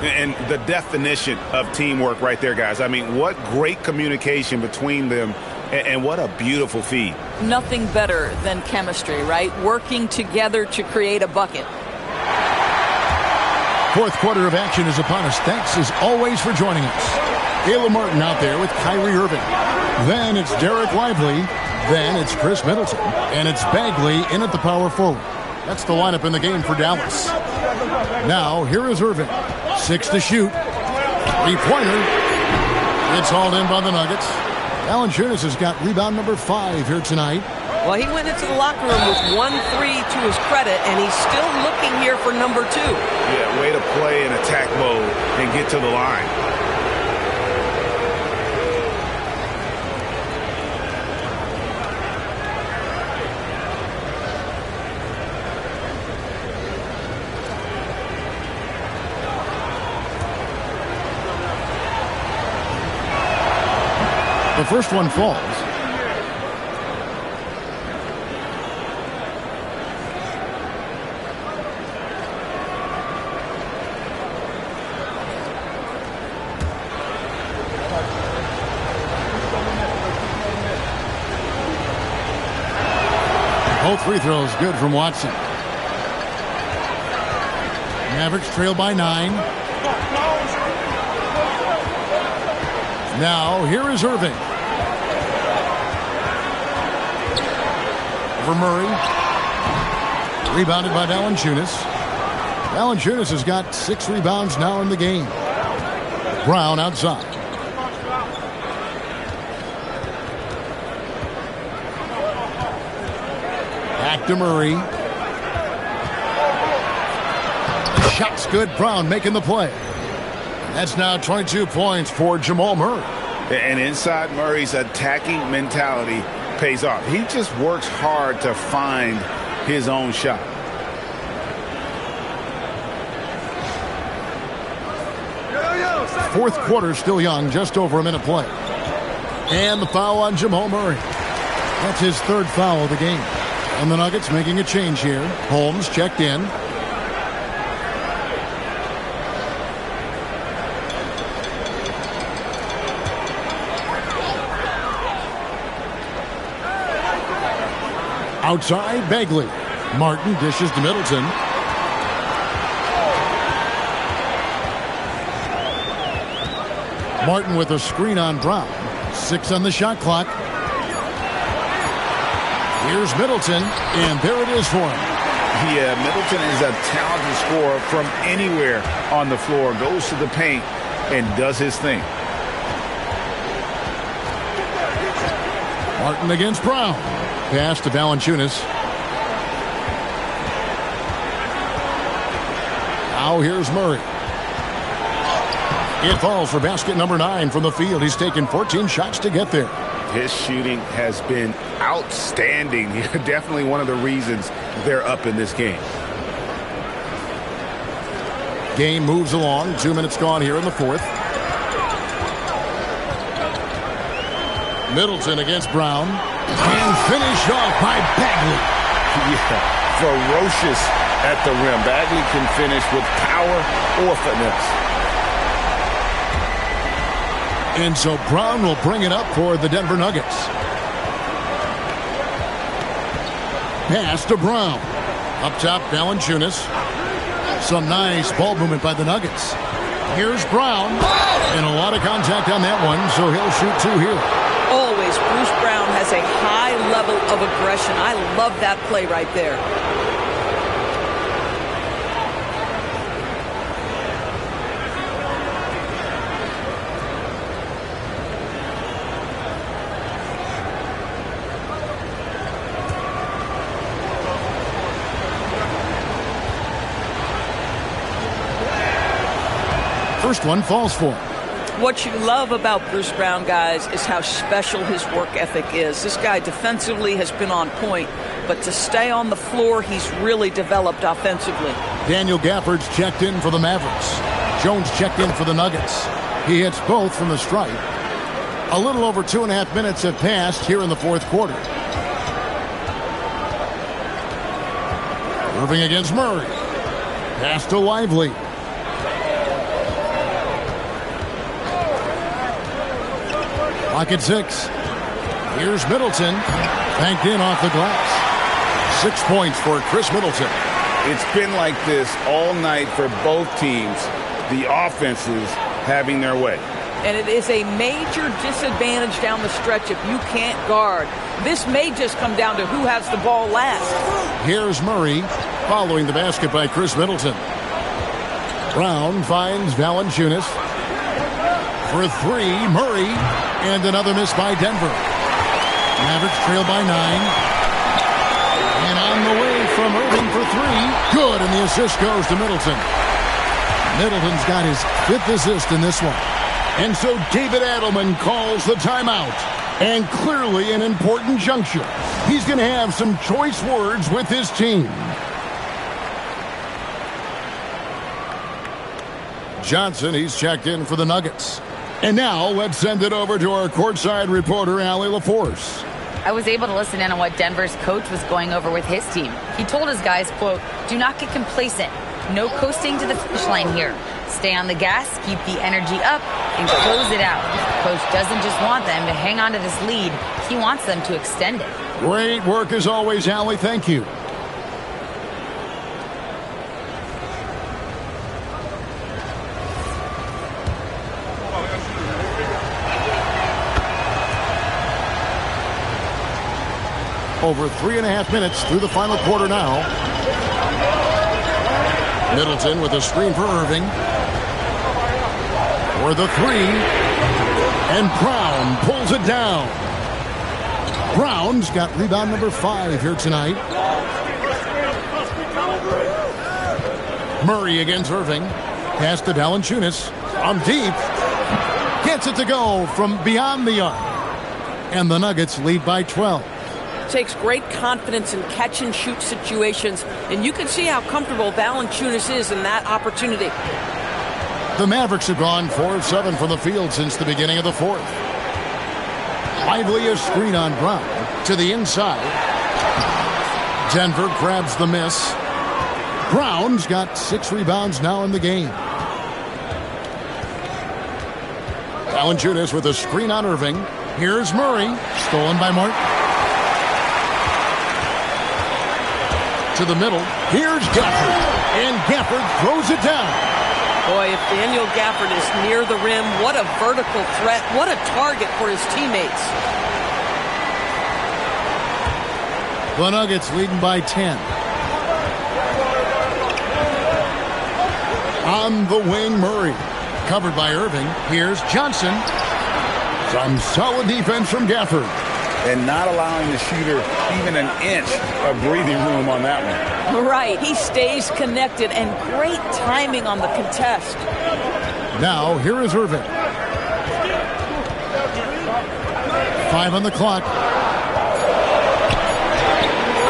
And the definition of teamwork right there, guys. I mean, what great communication between them, and what a beautiful feed. Nothing better than chemistry, right? Working together to create a bucket. Fourth quarter of action is upon us. Thanks, as always, for joining us. Ayla Martin out there with Kyrie Irving. Then it's Derek Lively. Then it's Chris Middleton. And it's Bagley in at the power forward. That's the lineup in the game for Dallas. Now, here is Irving. 6 to shoot. Three-pointer. It's hauled in by the Nuggets. Valanciunas has got rebound number 5 here tonight. Well, he went into the locker room with 1-3 to his credit, and he's still looking here for number 2. Yeah, way to play in attack mode and get to the line. The first one falls. Both free throws good from Watson. Mavericks trail by 9. Now, here is Irving. For Murray. Rebounded by Valanciunas. Valanciunas has got 6 rebounds now in the game. Brown outside. Back to Murray. The shot's good. Brown making the play. That's now 22 points for Jamal Murray. And inside Murray's attacking mentality pays off. He just works hard to find his own shot. Fourth quarter still young, just over a minute play. And the foul on Jamal Murray. That's his 3rd foul of the game. And the Nuggets making a change here. Holmes checked in. Outside, Bagley. Martin dishes to Middleton. Martin with a screen on Brown. 6 on the shot clock. Here's Middleton, and there it is for him. Yeah, Middleton is a talented scorer from anywhere on the floor. Goes to the paint and does his thing. Martin against Brown. Pass to Valanciunas. Now here's Murray. It falls for basket number 9 from the field. He's taken 14 shots to get there. His shooting has been outstanding. Definitely one of the reasons they're up in this game. Game moves along. 2 minutes gone here in the 4th. Middleton against Brown. And finished off by Bagley. Yeah, ferocious at the rim. Bagley can finish with power or finesse. And so Brown will bring it up for the Denver Nuggets. Pass to Brown. Up top, Valanciunas. Some nice ball movement by the Nuggets. Here's Brown. And a lot of contact on that one, so he'll shoot 2 here. Always, Bruce Brown has a high level of aggression. I love that play right there. First one falls for him. What you love about Bruce Brown, guys, is how special his work ethic is. This guy defensively has been on point, but to stay on the floor, he's really developed offensively. Daniel Gafford's checked in for the Mavericks. Jones checked in for the Nuggets. He hits both from the stripe. A little over 2.5 minutes have passed here in the fourth quarter. Irving against Murray. Pass to Lively. Clock at 6. Here's Middleton. Banked in off the glass. 6 points for Chris Middleton. It's been like this all night for both teams. The offenses having their way. And it is a major disadvantage down the stretch if you can't guard. This may just come down to who has the ball last. Here's Murray following the basket by Chris Middleton. Brown finds Valanciunas. For 3, Murray. And another miss by Denver. Mavericks trail by 9. And on the way from Irving for 3. Good, and the assist goes to Middleton. Middleton's got his 5th assist in this one. And so David Adelman calls the timeout. And clearly an important juncture. He's going to have some choice words with his team. Johnson, he's checked in for the Nuggets. And now, let's send it over to our courtside reporter, Allie LaForce. I was able to listen in on what Denver's coach was going over with his team. He told his guys, quote, "Do not get complacent. No coasting to the finish line here. Stay on the gas, keep the energy up, and close it out." Coach doesn't just want them to hang on to this lead. He wants them to extend it. Great work as always, Allie. Thank you. Over 3.5 minutes through the final quarter now. Middleton with a screen for Irving. For the 3. And Brown pulls it down. Brown's got rebound number 5 here tonight. Murray against Irving. Pass to Valanciunas. From deep. Gets it to go from beyond the arc. And the Nuggets lead by 12. Takes great confidence in catch-and-shoot situations, and you can see how comfortable Valanciunas is in that opportunity. The Mavericks have gone 4 of 7 from the field since the beginning of the fourth. Lively a screen on Brown to the inside. Denver grabs the miss. Brown's got 6 rebounds now in the game. Valanciunas with a screen on Irving. Here's Murray, stolen by Martin. To the middle. Here's Gafford. And Gafford throws it down. Boy, if Daniel Gafford is near the rim, what a vertical threat. What a target for his teammates. The Nuggets leading by 10. On the wing, Murray. Covered by Irving. Here's Johnson. Some solid defense from Gafford. And not allowing the shooter even an inch of breathing room on that one. Right. He stays connected, and great timing on the contest. Now, here is Irving. 5 on the clock.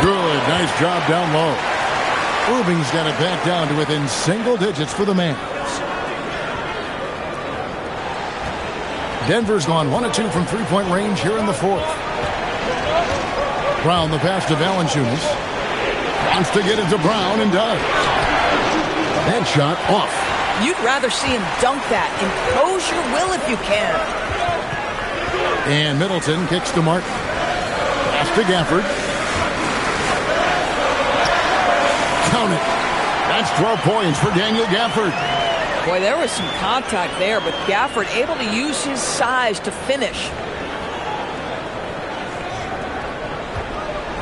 Good. Nice job down low. Irving's got it back down to within single digits for the Mavs. Denver's gone 1 of 2 from three-point range here in the fourth. Brown, the pass to Valanciunas. Wants to get it to Brown and does. That shot off. You'd rather see him dunk that. Impose your will if you can. And Middleton kicks to Martin. Pass to Gafford. Count it. That's 12 points for Daniel Gafford. Boy, there was some contact there, but Gafford able to use his size to finish.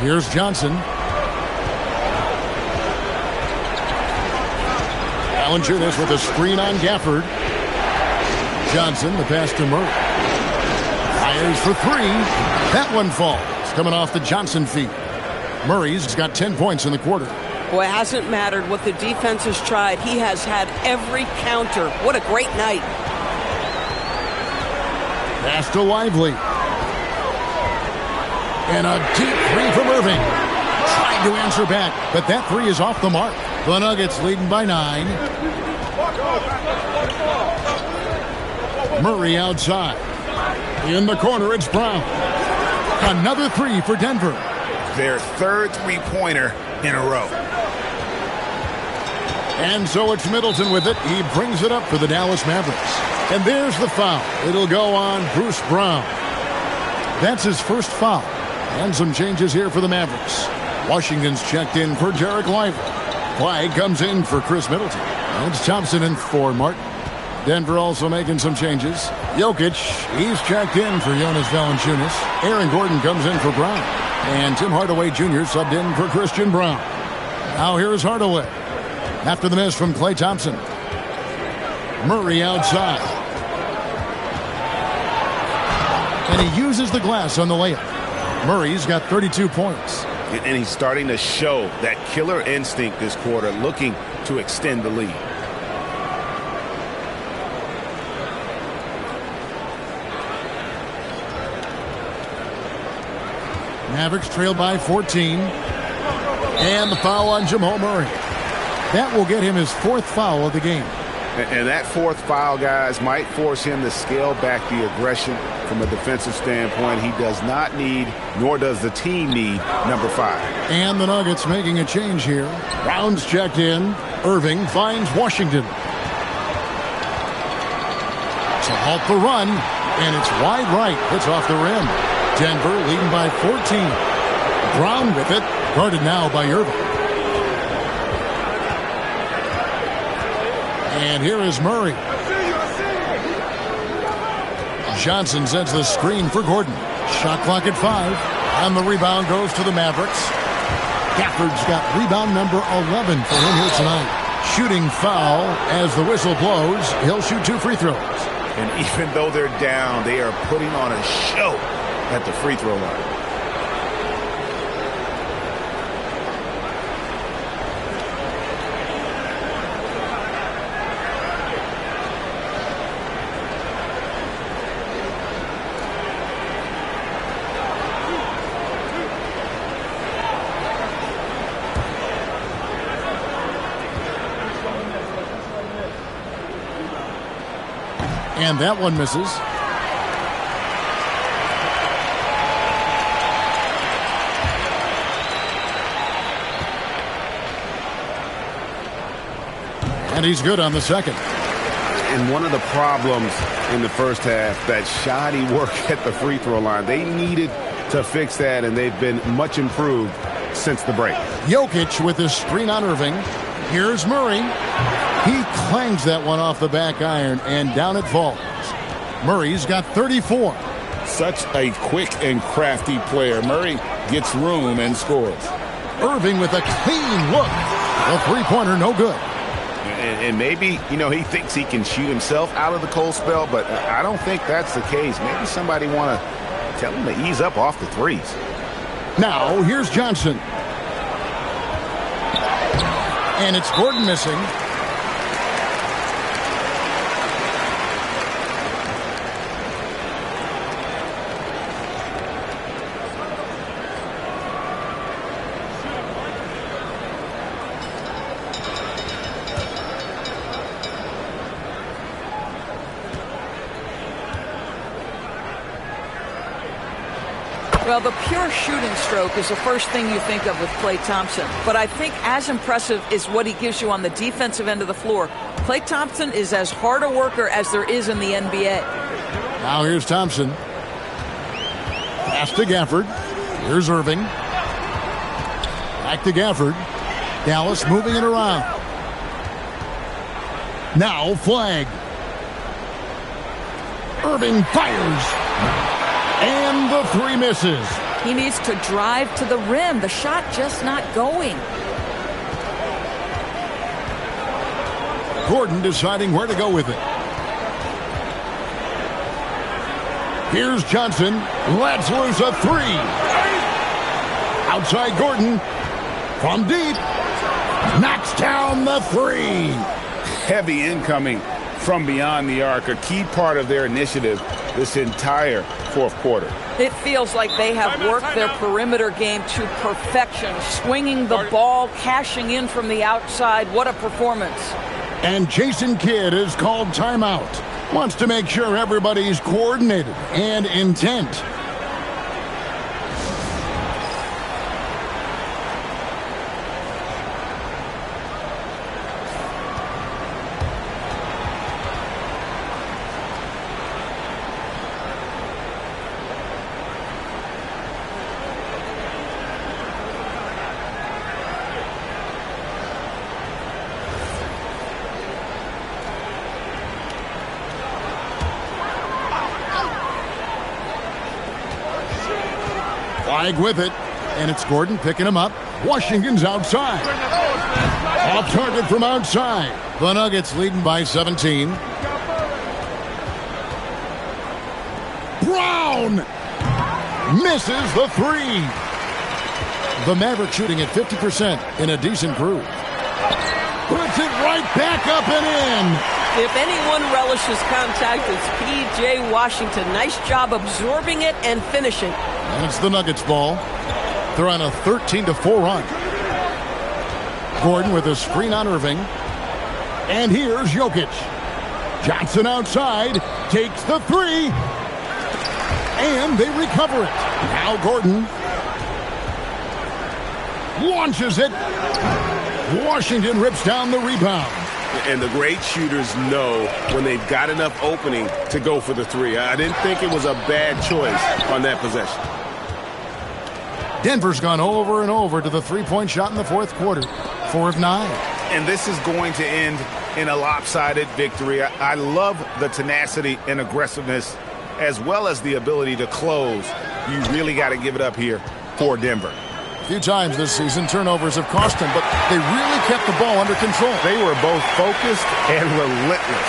Here's Johnson. Valanciunas with a screen on Gafford. Johnson, the pass to Murray. Fires for three. That one falls, coming off the Johnson feet. Murray's got 10 points in the quarter. Boy, it hasn't mattered what the defense has tried. He has had every counter. What a great night. Pass to Lively. And a deep three from Irving. Tried to answer back, but that three is off the mark. The Nuggets leading by 9. Murray outside. In the corner, it's Brown. Another three for Denver. Their third three-pointer in a row. And so it's Middleton with it. He brings it up for the Dallas Mavericks. And there's the foul. It'll go on Bruce Brown. That's his first foul. And some changes here for the Mavericks. Washington's checked in for Derek Lively. Clyde comes in for Chris Middleton. It's Thompson in for Martin. Denver also making some changes. Jokic, he's checked in for Jonas Valanciunas. Aaron Gordon comes in for Brown. And Tim Hardaway Jr. subbed in for Christian Brown. Now here's Hardaway. After the miss from Klay Thompson. Murray outside. And he uses the glass on the layup. Murray's got 32 points. And he's starting to show that killer instinct this quarter, looking to extend the lead. Mavericks trail by 14. And the foul on Jamal Murray. That will get him his fourth foul of the game. And that fourth foul, guys, might force him to scale back the aggression from a defensive standpoint. He does not need, nor does the team need, number 5. And the Nuggets making a change here. Brown's checked in. Irving finds Washington. To halt the run. And it's wide right. It's off the rim. Denver leading by 14. Brown with it. Guarded now by Irving. And here is Murray. Johnson sets the screen for Gordon. Shot clock at 5. And the rebound goes to the Mavericks. Gafford's got rebound number 11 for him here tonight. Shooting foul as the whistle blows. He'll shoot 2 free throws. And even though they're down, they are putting on a show at the free throw line. And that one misses. And he's good on the second. And one of the problems in the first half, that shoddy work at the free throw line. They needed to fix that, and they've been much improved since the break. Jokic with his screen on Irving. Here's Murray. He clangs that one off the back iron, and down it falls. Murray's got 34. Such a quick and crafty player. Murray gets room and scores. Irving with a clean look. A three-pointer, no good. And maybe, he thinks he can shoot himself out of the cold spell, but I don't think that's the case. Maybe somebody want to tell him to ease up off the threes. Now, here's Johnson. And it's Gordon missing. Well, the pure shooting stroke is the first thing you think of with Klay Thompson. But I think as impressive is what he gives you on the defensive end of the floor. Klay Thompson is as hard a worker as there is in the NBA. Now here's Thompson. Pass to Gafford. Here's Irving. Back to Gafford. Dallas moving it around. Now flag. Irving fires. And the three misses. He needs to drive to the rim. The shot just not going. Gordon deciding where to go with it. Here's Johnson. Lets loose a three. Outside Gordon. From deep. Knocks down the three. Heavy incoming from beyond the arc, a key part of their initiative this entire fourth quarter. It feels like they have worked their perimeter game to perfection, swinging the ball, cashing in from the outside. What a performance. And Jason Kidd is called timeout. Wants to make sure everybody's coordinated and intent. Flag with it, and it's Gordon picking him up. Washington's outside. Off target from outside. The Nuggets leading by 17. Brown misses the three. The Mavericks shooting at 50% in a decent groove. Puts it right back up and in. If anyone relishes contact, it's P.J. Washington. Nice job absorbing it and finishing. And it's the Nuggets ball. They're on a 13-4 run. Gordon with a screen on Irving. And here's Jokic. Johnson outside. Takes the three. And they recover it. Now Gordon. Launches it. Washington rips down the rebound. And the great shooters know when they've got enough opening to go for the three. I didn't think it was a bad choice on that possession. Denver's gone over and over to the three-point shot in the fourth quarter. 4 of 9. And this is going to end in a lopsided victory. I love the tenacity and aggressiveness as well as the ability to close. You really got to give it up here for Denver. A few times this season, turnovers have cost them, but they really kept the ball under control. They were both focused and relentless.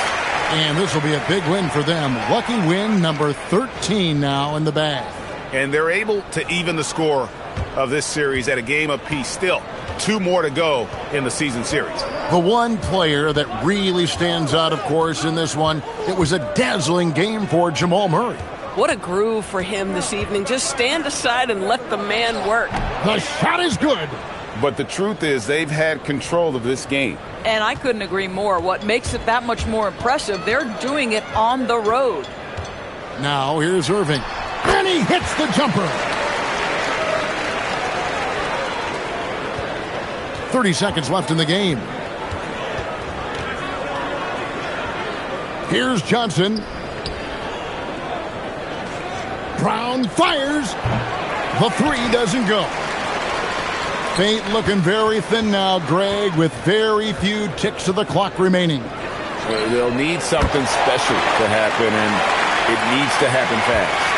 And this will be a big win for them. Lucky win number 13 now in the bag. And they're able to even the score of this series at a game apiece. Still, 2 more to go in the season series. The one player that really stands out, of course, in this one, it was a dazzling game for Jamal Murray. What a groove for him this evening. Just stand aside and let the man work. The shot is good. But the truth is they've had control of this game. And I couldn't agree more. What makes it that much more impressive, they're doing it on the road. Now here's Irving. And he hits the jumper. 30 seconds left in the game. Here's Johnson. Brown fires. The three doesn't go. Fate looking very thin now, Greg, with very few ticks of the clock remaining. They'll need something special to happen, and it needs to happen fast.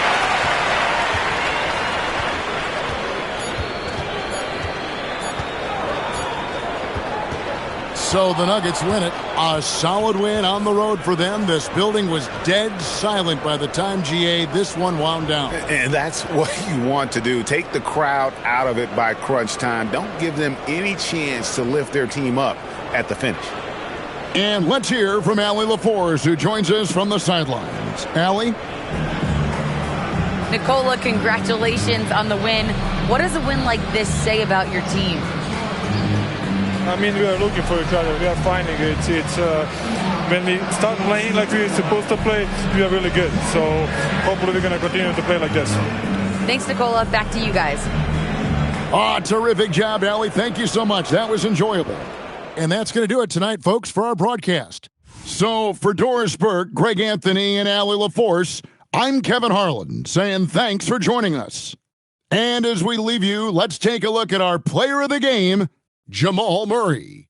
So the Nuggets win it. A solid win on the road for them. This building was dead silent by the time, GA, this one wound down. And that's what you want to do. Take the crowd out of it by crunch time. Don't give them any chance to lift their team up at the finish. And let's hear from Allie LaForce, who joins us from the sidelines. Allie? Nicola, congratulations on the win. What does a win like this say about your team? I mean, we are looking for each other. We are finding it. When we start playing like we're supposed to play, we are really good. So hopefully we're going to continue to play like this. Thanks, Nicola. Back to you guys. Terrific job, Allie. Thank you so much. That was enjoyable. And that's going to do it tonight, folks, for our broadcast. So for Doris Burke, Greg Anthony, and Allie LaForce, I'm Kevin Harlan saying thanks for joining us. And as we leave you, let's take a look at our player of the game, Jamal Murray.